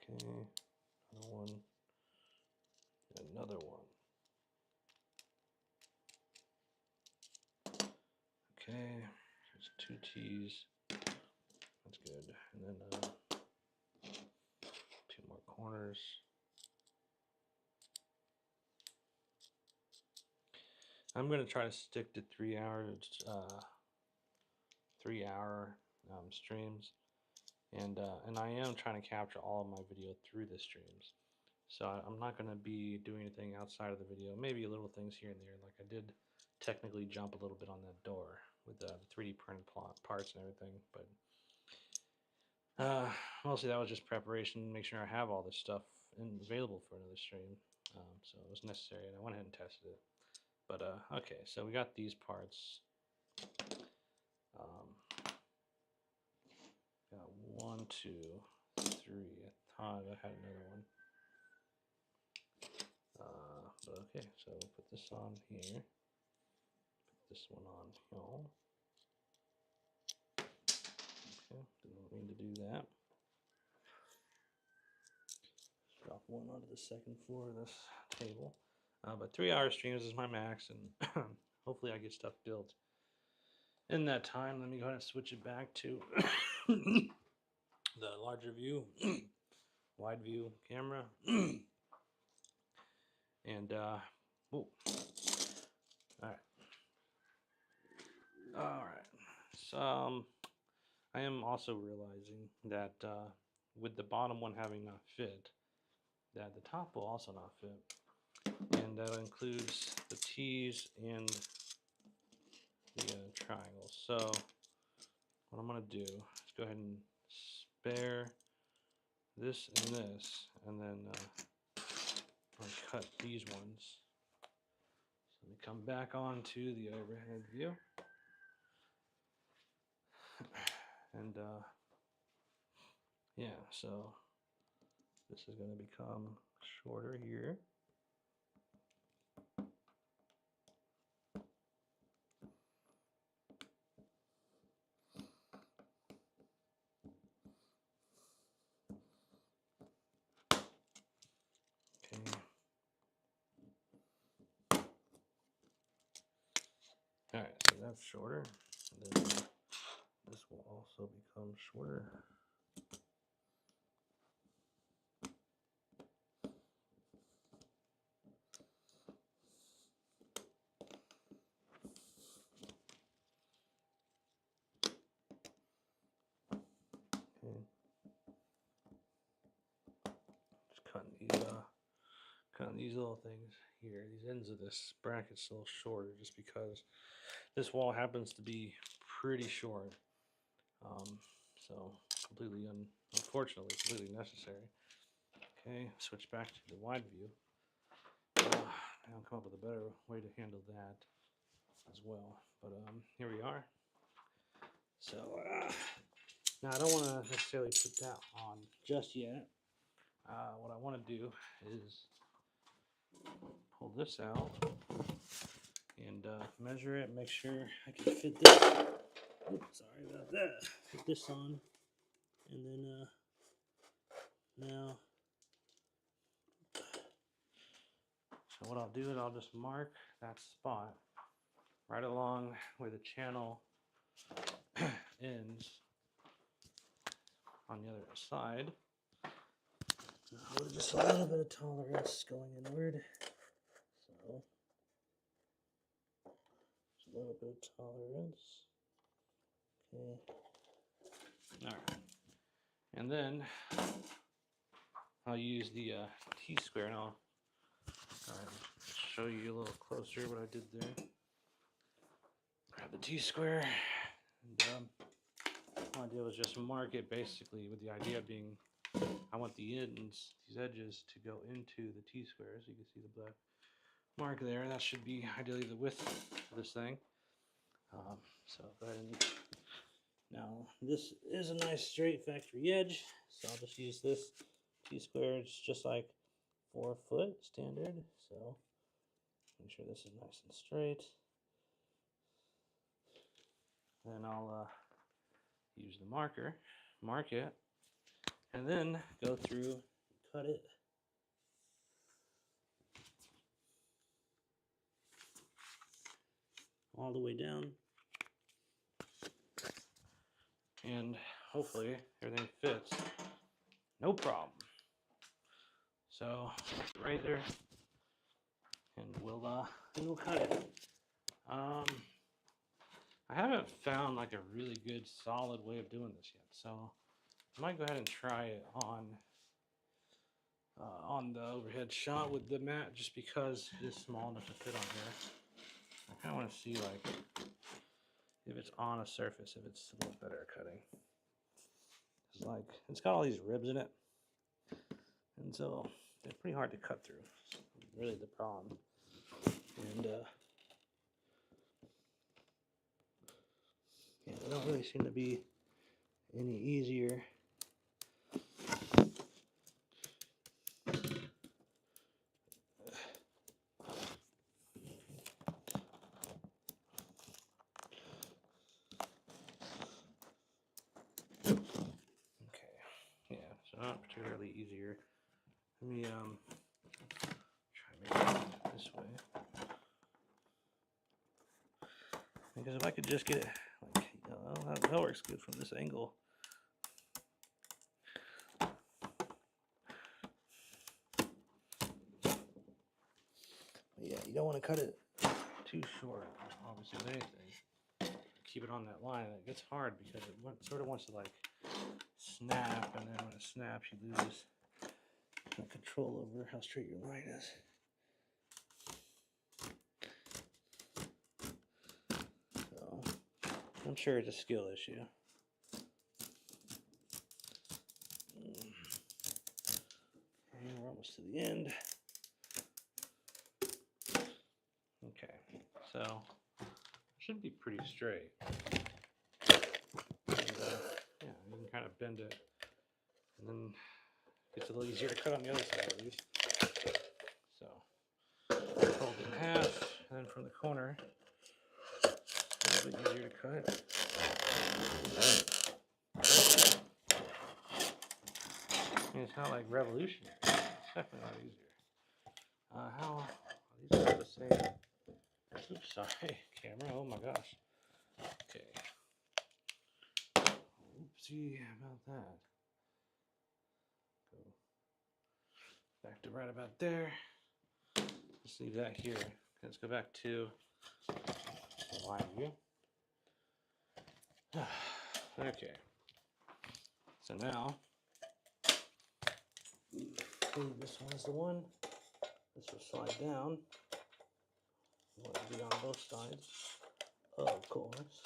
Okay, another one. Another one. Okay, there's 2 T's. That's good. And then 2 more corners. I'm gonna try to stick to 3 hours, 3-hour streams, and I am trying to capture all of my video through the streams. So I'm not gonna be doing anything outside of the video. Maybe little things here and there, like I did technically jump a little bit on that door with the 3D printed parts and everything, but mostly that was just preparation, make sure I have all this stuff available for another stream. So it was necessary, and I went ahead and tested it. But okay, so we got these parts. Got 1, 2, 3. I thought I had another one. But okay, so put this on here. Put this one on here. Okay, didn't mean to do that. Drop one onto the second floor of this table. But 3-hour streams is my max, and hopefully I get stuff built in that time. Let me go ahead and switch it back to the larger view, wide view camera. And all right. So I am also realizing that with the bottom one having not fit, that the top will also not fit, and that includes the T's and the triangle. So what I'm going to do is go ahead and spare this and then I'll cut these ones. So we come back onto the overhead view, and yeah, so this is going to become shorter here. Alright, so that's shorter. And then this will also become shorter. Okay. Just cutting these little things here. These ends of this bracket's a little shorter just because this wall happens to be pretty short. So completely, unfortunately, completely necessary. Okay, switch back to the wide view. I'll come up with a better way to handle that as well. But here we are. So now I don't want to necessarily put that on just yet. What I want to do is pull this out and measure it, make sure I can fit this. Oops, sorry about that. Put this on, and then now. So what I'll do is I'll just mark that spot right along where the channel ends on the other side. Now just a little bit of tolerance going inward. So just a little bit of tolerance. Okay. Alright. And then I'll use the T-square, and I'll show you a little closer what I did there. Grab the T-square, and all I did was just mark it basically, with the idea being I want the ends, these edges, to go into the T-square. So you can see the black mark there. That should be ideally the width of this thing. So go ahead and now this is a nice straight factory edge, so I'll just use this T-square. It's just like 4 foot standard, so make sure this is nice and straight. Then I'll use the marker, mark it, and then go through, cut it. All the way down. And hopefully everything fits. No problem. So right there, and we'll cut it. I haven't found like a really good solid way of doing this yet, so I might go ahead and try it on the overhead shot with the mat, just because it is small enough to fit on here. I kind of want to see like if it's on a surface, if it's a little better at cutting. It's like it's got all these ribs in it, and so they're pretty hard to cut through. It's really the problem. And yeah, they don't really seem to be any easier. Okay, yeah, so not particularly easier. Let me try to make it this way. Because if I could just get it, like, that works good from this angle. But yeah, you don't want to cut it too short, obviously, with anything. Keep it on that line. It gets hard because it sort of wants to like snap, and then when it snaps, you lose control over how straight your line is. So I'm sure it's a skill issue. And we're almost to the end. Okay, so it should be pretty straight. And, yeah, you can kind of bend it, and then it's a little easier to cut on the other side at least. So fold it in half, and then from the corner, a little bit easier to cut. I mean, it's not like revolutionary. It's definitely a lot easier. How these are the same? Oops, sorry, camera. Oh my gosh. Okay. Oopsie about that. Go back to right about there. Let's leave that here. Let's go back to the wide view. Okay. So now, this one is the one. This will slide down. You want to be on both sides, of course.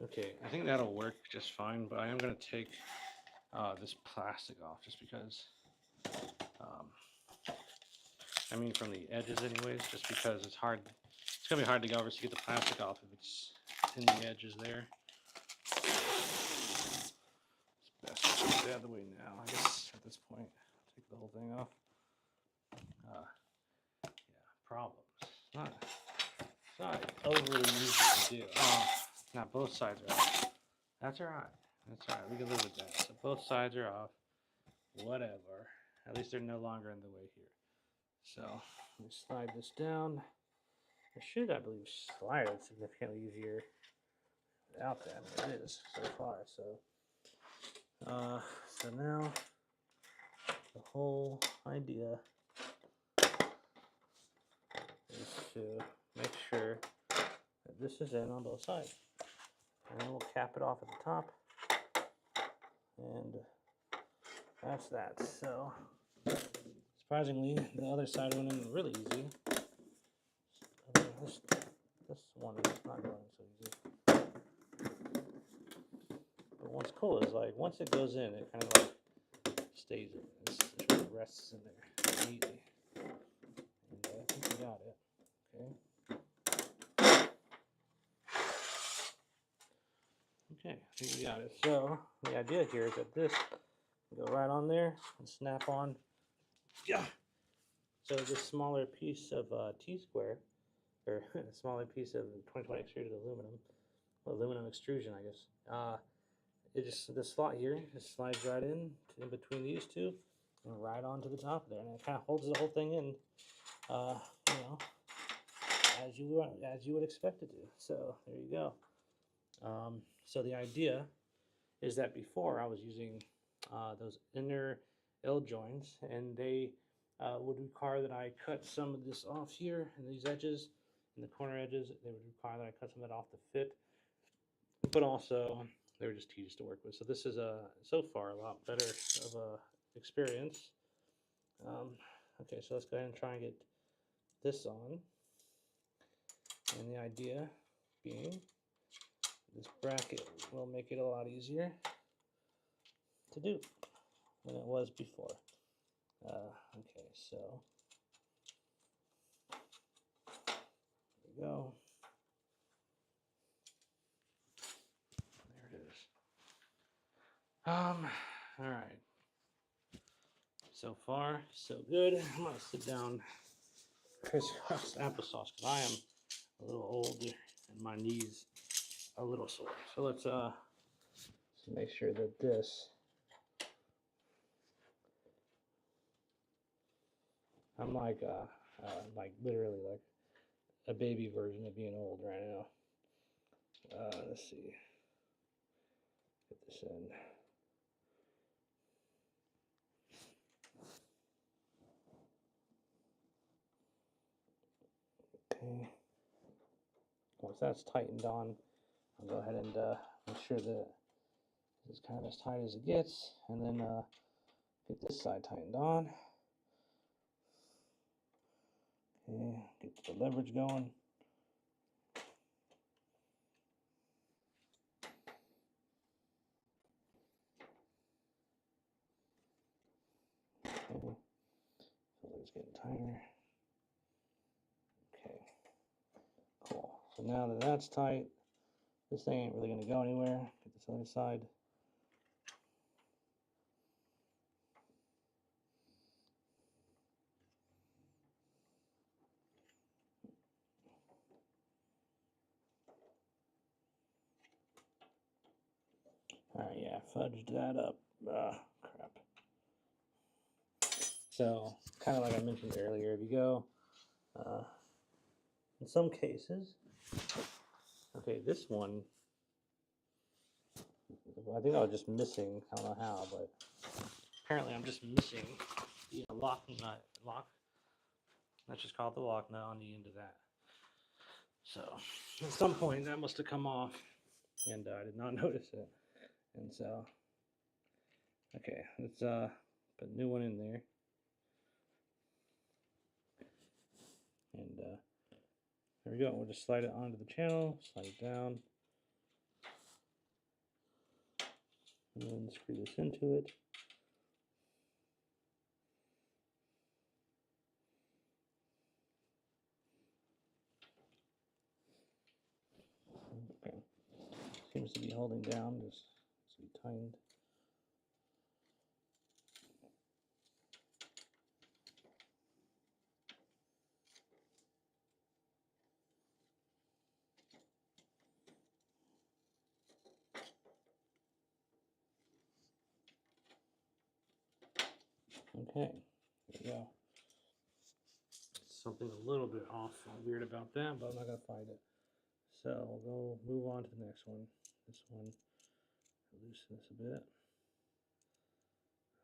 Okay, I think that'll work just fine, but I am going to take this plastic off just because, I mean from the edges anyways, just because it's hard. It's going to be hard to go over to get the plastic off if it's in the edges there. It's best to get it out of the way now, I guess, at this point. Take the whole thing off. Yeah, problems. It's not overly easy to do. Oh, not both sides are off. That's alright. That's alright. We can live with that. So both sides are off. Whatever. At least they're no longer in the way here. So let me slide this down. I should, I believe, slide it significantly easier without that. I mean, it is so far. So now the whole idea is to make sure that this is in on both sides. And then we'll cap it off at the top. And that's that. So surprisingly, the other side went in really easy. I mean, this one is not going so easy. But what's cool is like once it goes in, it kind of like stays in. It sort of rests in there neatly. And I think we got it. Okay. Okay, I think we got it. So the idea here is that this will go right on there and snap on. Yeah. So this smaller piece of T-square, or a smaller piece of 2020 extruded aluminum extrusion, I guess. It just, this slot here just slides right in between these two and right onto the top there, and it kind of holds the whole thing in, you know, as you would expect it to. So there you go. So the idea is that before I was using those inner L joints, and they would require that I cut some of this off here and these edges, and the corner edges. They would require that I cut some of that off to fit, but also they were just tedious to work with. So this is so far a lot better of a experience. Okay, so let's go ahead and try and get this on, and the idea being this bracket will make it a lot easier to do than it was before. Okay, so there we go. There it is. All right. So far, so good. I'm gonna sit down, crisscross applesauce, because I am a little old and my knees are a little sore. So let's make sure that this. I'm like literally like a baby version of being old right now. Let's see. Get this in. Okay. Once that's tightened on, I'll go ahead and make sure that this is kind of as tight as it gets, and then get this side tightened on. Okay, get the leverage going. Okay, so it's getting tighter. Okay, cool. So now that that's tight, this thing ain't really going to go anywhere. Get this other side. Alright, yeah, fudged that up. Crap. So, kind of like I mentioned earlier, if you go, in some cases, okay, this one, I think I was just missing, I don't know how, but apparently I'm just missing the lock nut. Let's just call it the lock nut on the end of that. So, at some point, that must have come off, and I did not notice it. And so, okay, let's put a new one in there. And there we go. We'll just slide it onto the channel, slide it down. and then screw this into it. Okay. Seems to be holding down, just needs to be tightened. Okay, there we go. Something a little bit off and weird about that, but I'm not gonna fight it. So we'll go move on to the next one. This one, loosen this a bit.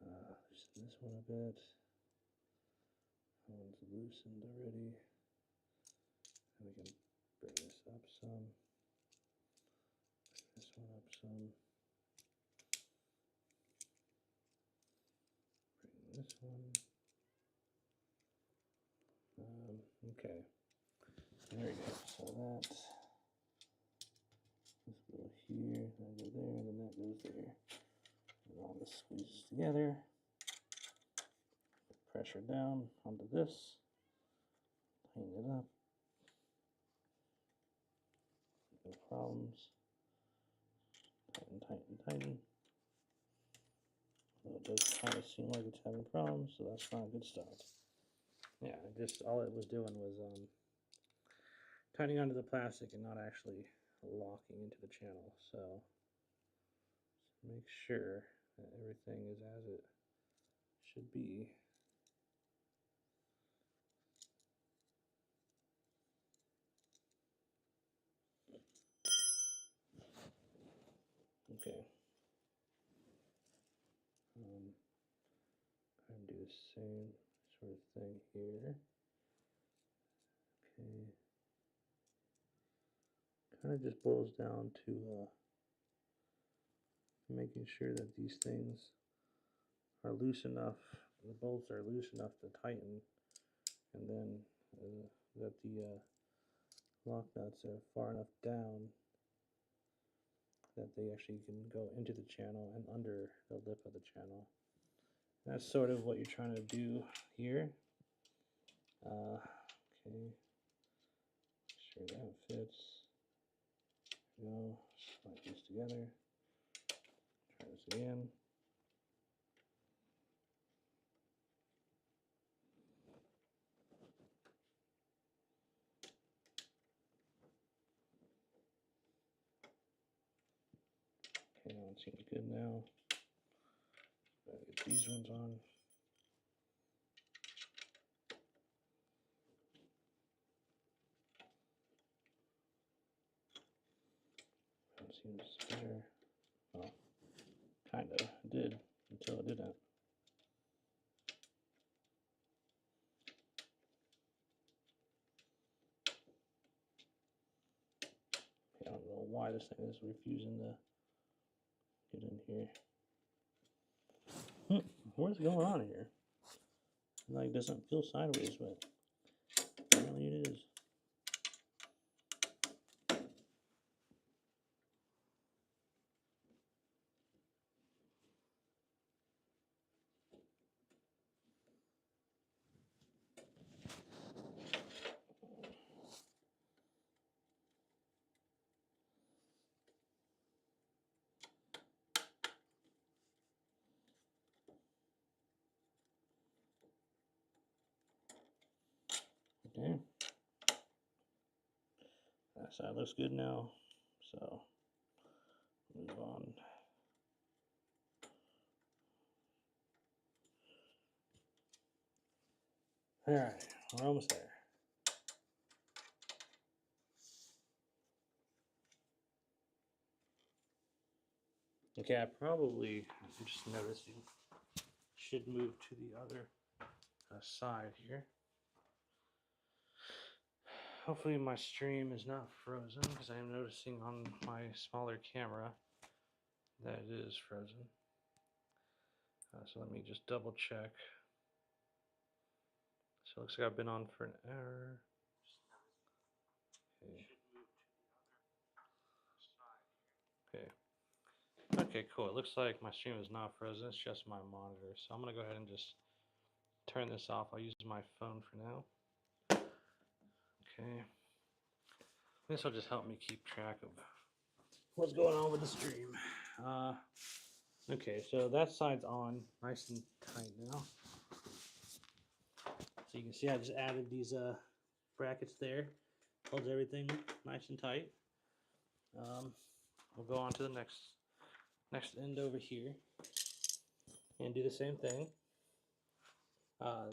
Loosen this one a bit. That one's loosened already. And we can bring this up some. Bring this one up some. Bring this one. Okay. There we go. So that. Let's go here, then go there, and then that goes there. And all this squeezes together. Put pressure down onto this. Tighten it up. No problems. Tighten, tighten, tighten. So it does kind of seem like it's having problems, so that's not a good start. Yeah, just all it was doing was tightening onto the plastic and not actually locking into the channel. So make sure that everything is as it should be. Okay. Try and do the same sort of thing here. Okay. Kind of just boils down to making sure that these things are loose enough, the bolts are loose enough to tighten, and then that the lock nuts are far enough down that they actually can go into the channel and under the lip of the channel. And that's sort of what you're trying to do here. Okay, make sure that fits. There we go, slide these together. Try this again. Okay, that one seems good now. Gotta get these ones on. That seems better. Well, kind of did until it didn't. Okay, I don't know why this thing is refusing to get in here. What's going on here? It like doesn't feel sideways, but apparently it is. Okay. That side looks good now, so move on. All right, we're almost there. Okay, I probably, I'm just noticing, should move to the other side here. Hopefully my stream is not frozen, because I am noticing on my smaller camera that it is frozen. So let me just double check. So it looks like I've been on for an hour. Okay. Okay. Okay, cool. It looks like my stream is not frozen. It's just my monitor. So I'm going to go ahead and just turn this off. I'll use my phone for now. Okay. This will just help me keep track of what's going on with the stream. Okay, so that side's on, nice and tight now. So you can see I just added these brackets there. Holds everything nice and tight. We'll go on to the next end over here and do the same thing.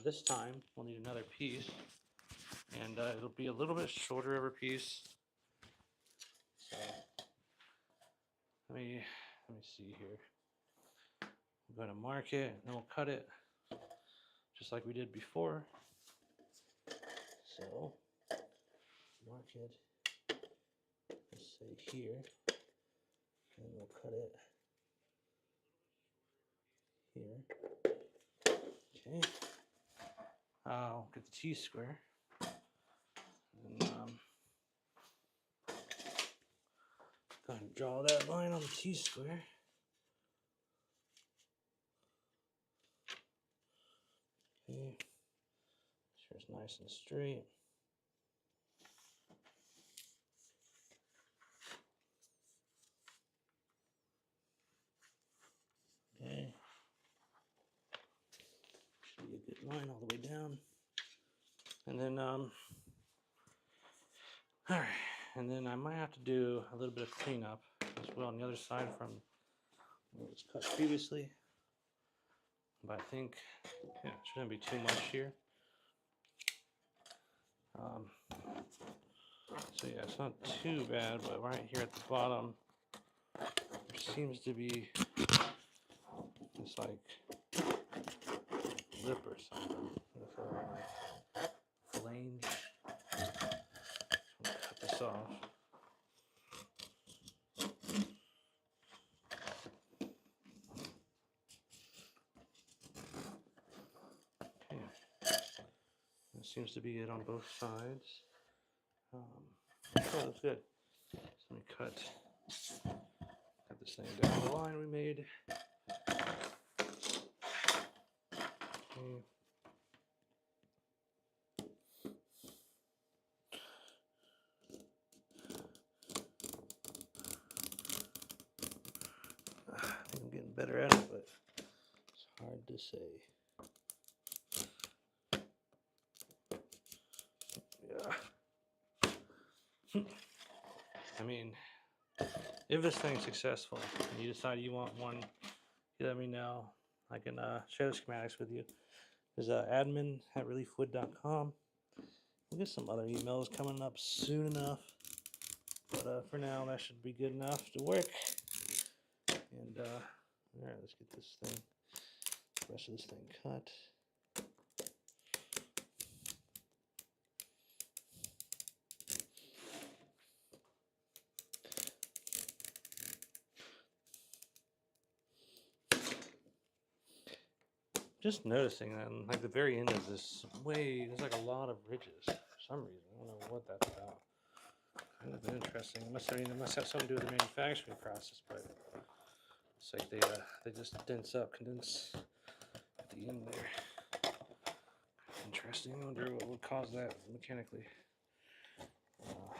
This time we'll need another piece, and it'll be a little bit shorter of a piece. So let me see here. I'm going to mark it, and then we'll cut it just like we did before. So mark it, let's say here, and we'll cut it here. Okay. I'll get the T-square. And go ahead and draw that line on the T-square. Okay. Sure it's nice and straight. Okay. Should be a good line all the way down. And then all right. And then I might have to do a little bit of cleanup as well on the other side from what was cut previously. But I think, yeah, it shouldn't be too much here. So yeah, it's not too bad, but right here at the bottom, there seems to be this like lip or something. With a flange. So I'm gonna cut this off. That seems to be it on both sides. Oh, that's good. So let me cut this thing down the line we made. Okay. I think I'm getting better at it, but it's hard to say. Yeah. I mean, if this thing's successful and you decide you want one, you let me know. I can share the schematics with you. There's admin@ReliefWood.com. We'll get some other emails coming up soon enough. But for now, that should be good enough to work. And all right, let's get this thing, the rest of this thing cut. Just noticing that, like the very end of this way, there's like a lot of ridges for some reason. I don't know what that's about. Kind of interesting. It must have something to do with the manufacturing process, but it's like they just condense at the end there. Interesting. I wonder what would cause that mechanically. Alright.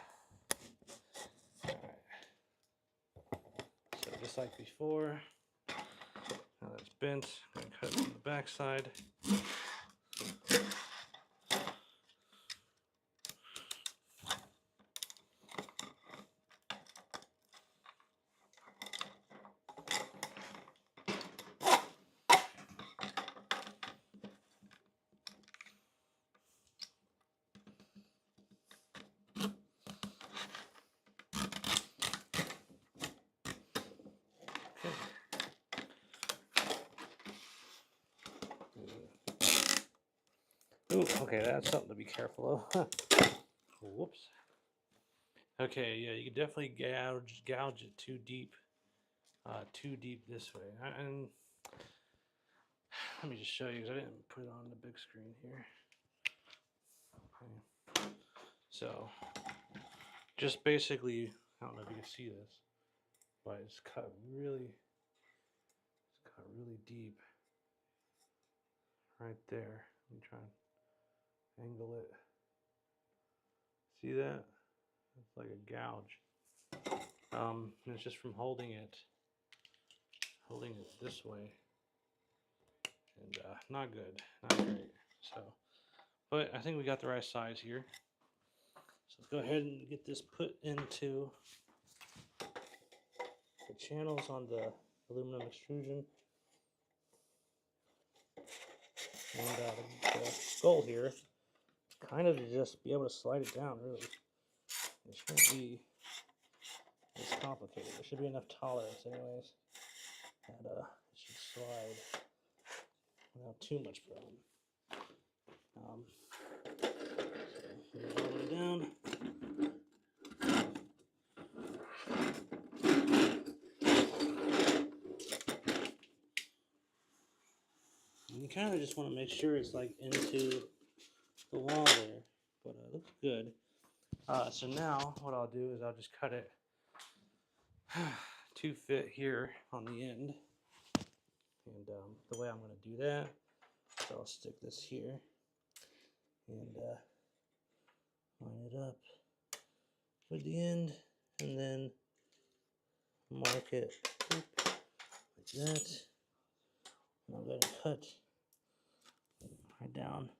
So just like before, now that's bent, I'm going to cut it from the back side. Ooh, okay, that's something to be careful of. Whoops. Okay, yeah, you can definitely gouge it too deep this way. And let me just show you, because I didn't put it on the big screen here. Okay. So, just basically, I don't know if you can see this, but it's cut really cut really deep right there. Let me try and angle it. See that? It's like a gouge. And it's just from holding it this way, and not good, not great. So, but I think we got the right size here. So let's go ahead and get this put into the channels on the aluminum extrusion. And the goal here is kind of to just be able to slide it down, really. It shouldn't be as complicated. There should be enough tolerance anyways that it should slide without too much problem. So roll it down. And you kind of just want to make sure it's like into the wall there, but it looks good. So now what I'll do is I'll just cut it to fit here on the end. And the way I'm going to do that is I'll stick this here and line it up with the end, and then mark it like that. And I'm going to cut right down,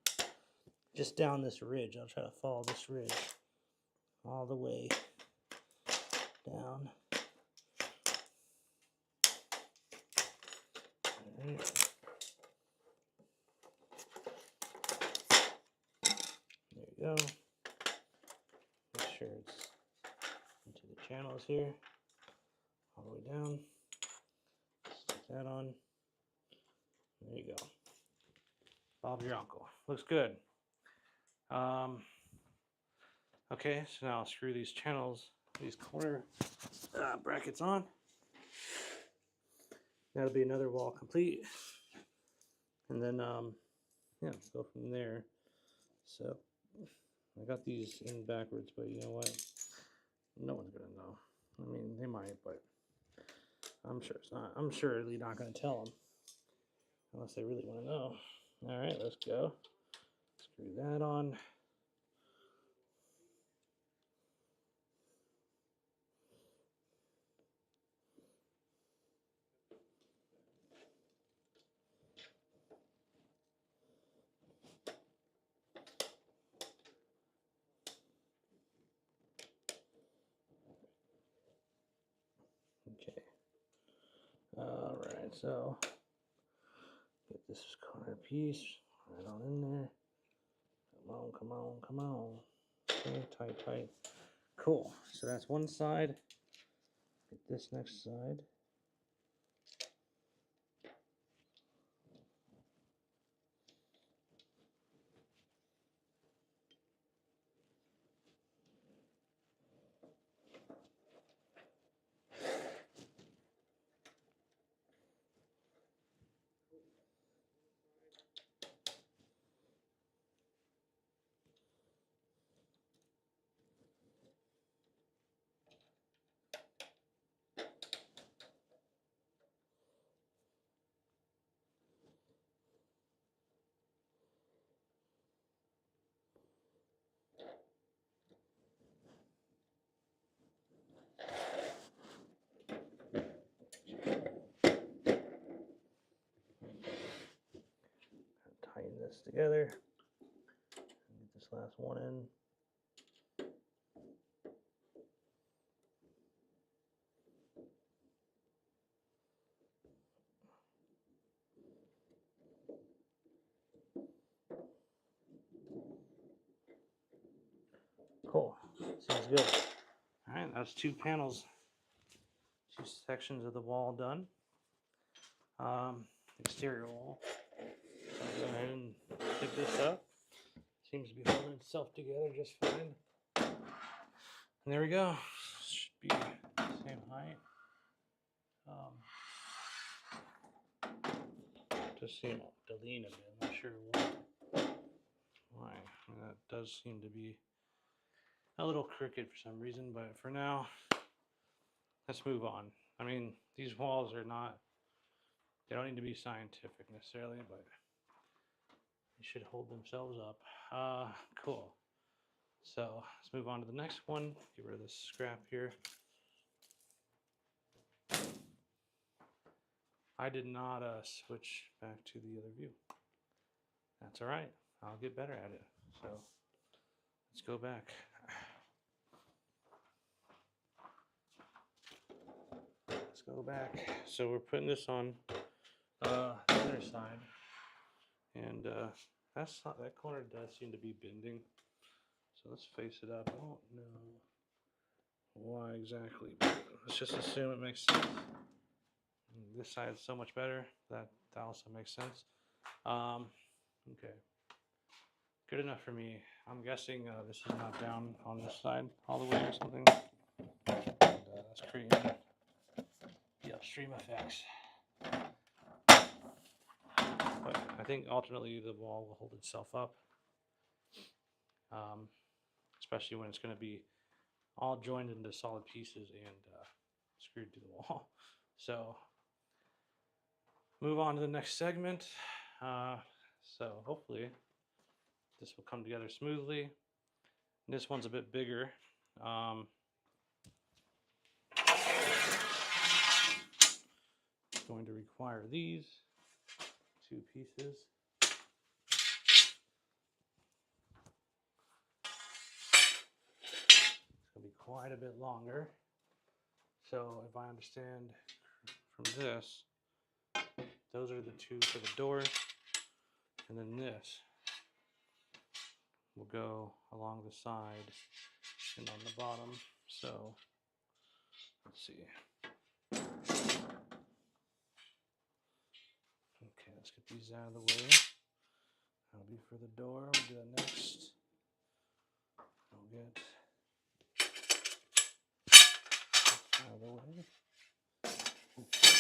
just down this ridge. I'll try to follow this ridge all the way down. All right. There you go. Make sure it's into the channels here, all the way down. Stick that on. There you go. Bob's your uncle. Looks good. Okay, so now I'll screw these channels, these corner brackets on. That'll be another wall complete. And then, yeah, go from there. So I got these in backwards, but you know what? No one's gonna know. I mean, they might, but I'm sure it's not. I'm surely not gonna tell them unless they really want to know. All right, let's go. Screw that on. Okay. All right, so get this corner piece right on in there. Come on, come on, come on. Okay, tight, tight. Cool. So that's one side. Get this next side. Tighten this together. Get this last one in. Cool. Sounds good. All right, that's two panels, two sections of the wall done. Exterior wall. So I'll go ahead and pick this up. Seems to be holding itself together just fine. And there we go. Should be the same height. Just seem to lean a bit. I'm not sure why. I mean, that does seem to be a little crooked for some reason, but for now, let's move on. I mean, these walls are not They don't need to be scientific necessarily, but they should hold themselves up. Cool. So let's move on to the next one. Get rid of this scrap here. I did not switch back to the other view. That's all right. I'll get better at it. So let's go back. Let's go back. So we're putting this on the other side, and that's not, that corner does seem to be bending. So let's face it up. I don't know why exactly, but let's just assume it makes sense. This side is so much better. That also makes sense. Okay. Good enough for me. I'm guessing this is not down on this side all the way or something. And, that's creating the upstream effects. But I think ultimately the wall will hold itself up. Especially when it's going to be all joined into solid pieces and screwed to the wall. So move on to the next segment. So hopefully this will come together smoothly. This one's a bit bigger. It's going to require these two pieces. It's going to be quite a bit longer. So if I understand from this, those are the two for the door, and then this will go along the side and on the bottom. So let's see. Okay, let's get these out of the way. That'll be for the door. We'll do that next. We'll get out of the way. Okay.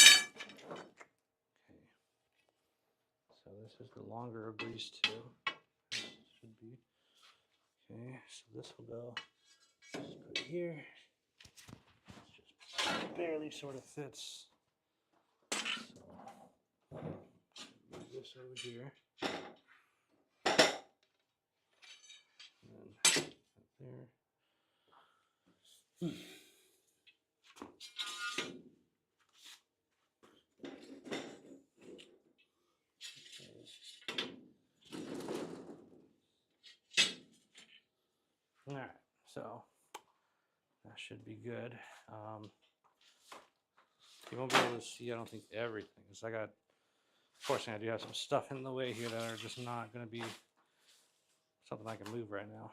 So this is the longer of these two. This should be. Okay, so this will go. Just put it here. It just barely sort of fits. So move this over here. And then up there. All right, so that should be good. You won't be able to see, I don't think, everything. So I got, fortunately, I do have some stuff in the way here that are just not going to be something I can move right now.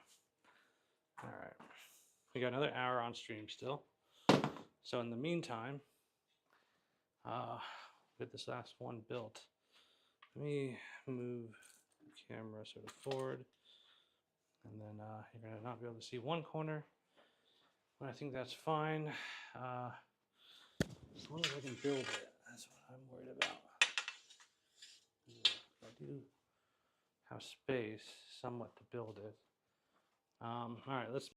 All right, we got another hour on stream still. So in the meantime, get this last one built. Let me move the camera sort of forward, and then you're going to not be able to see one corner. But I think that's fine. As long as I can build it, that's what I'm worried about. I do have space somewhat to build it. All right, let's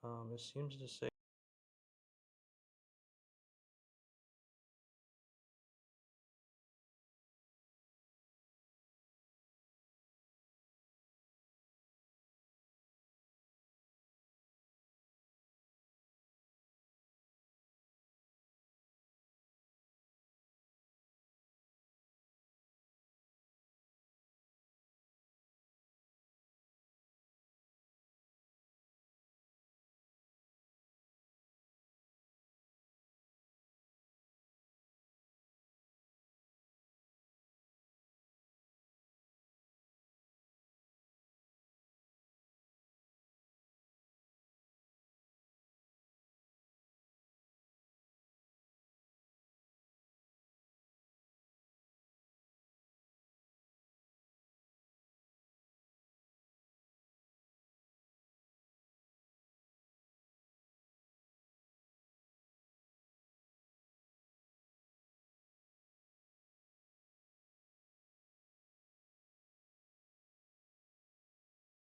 It seems to say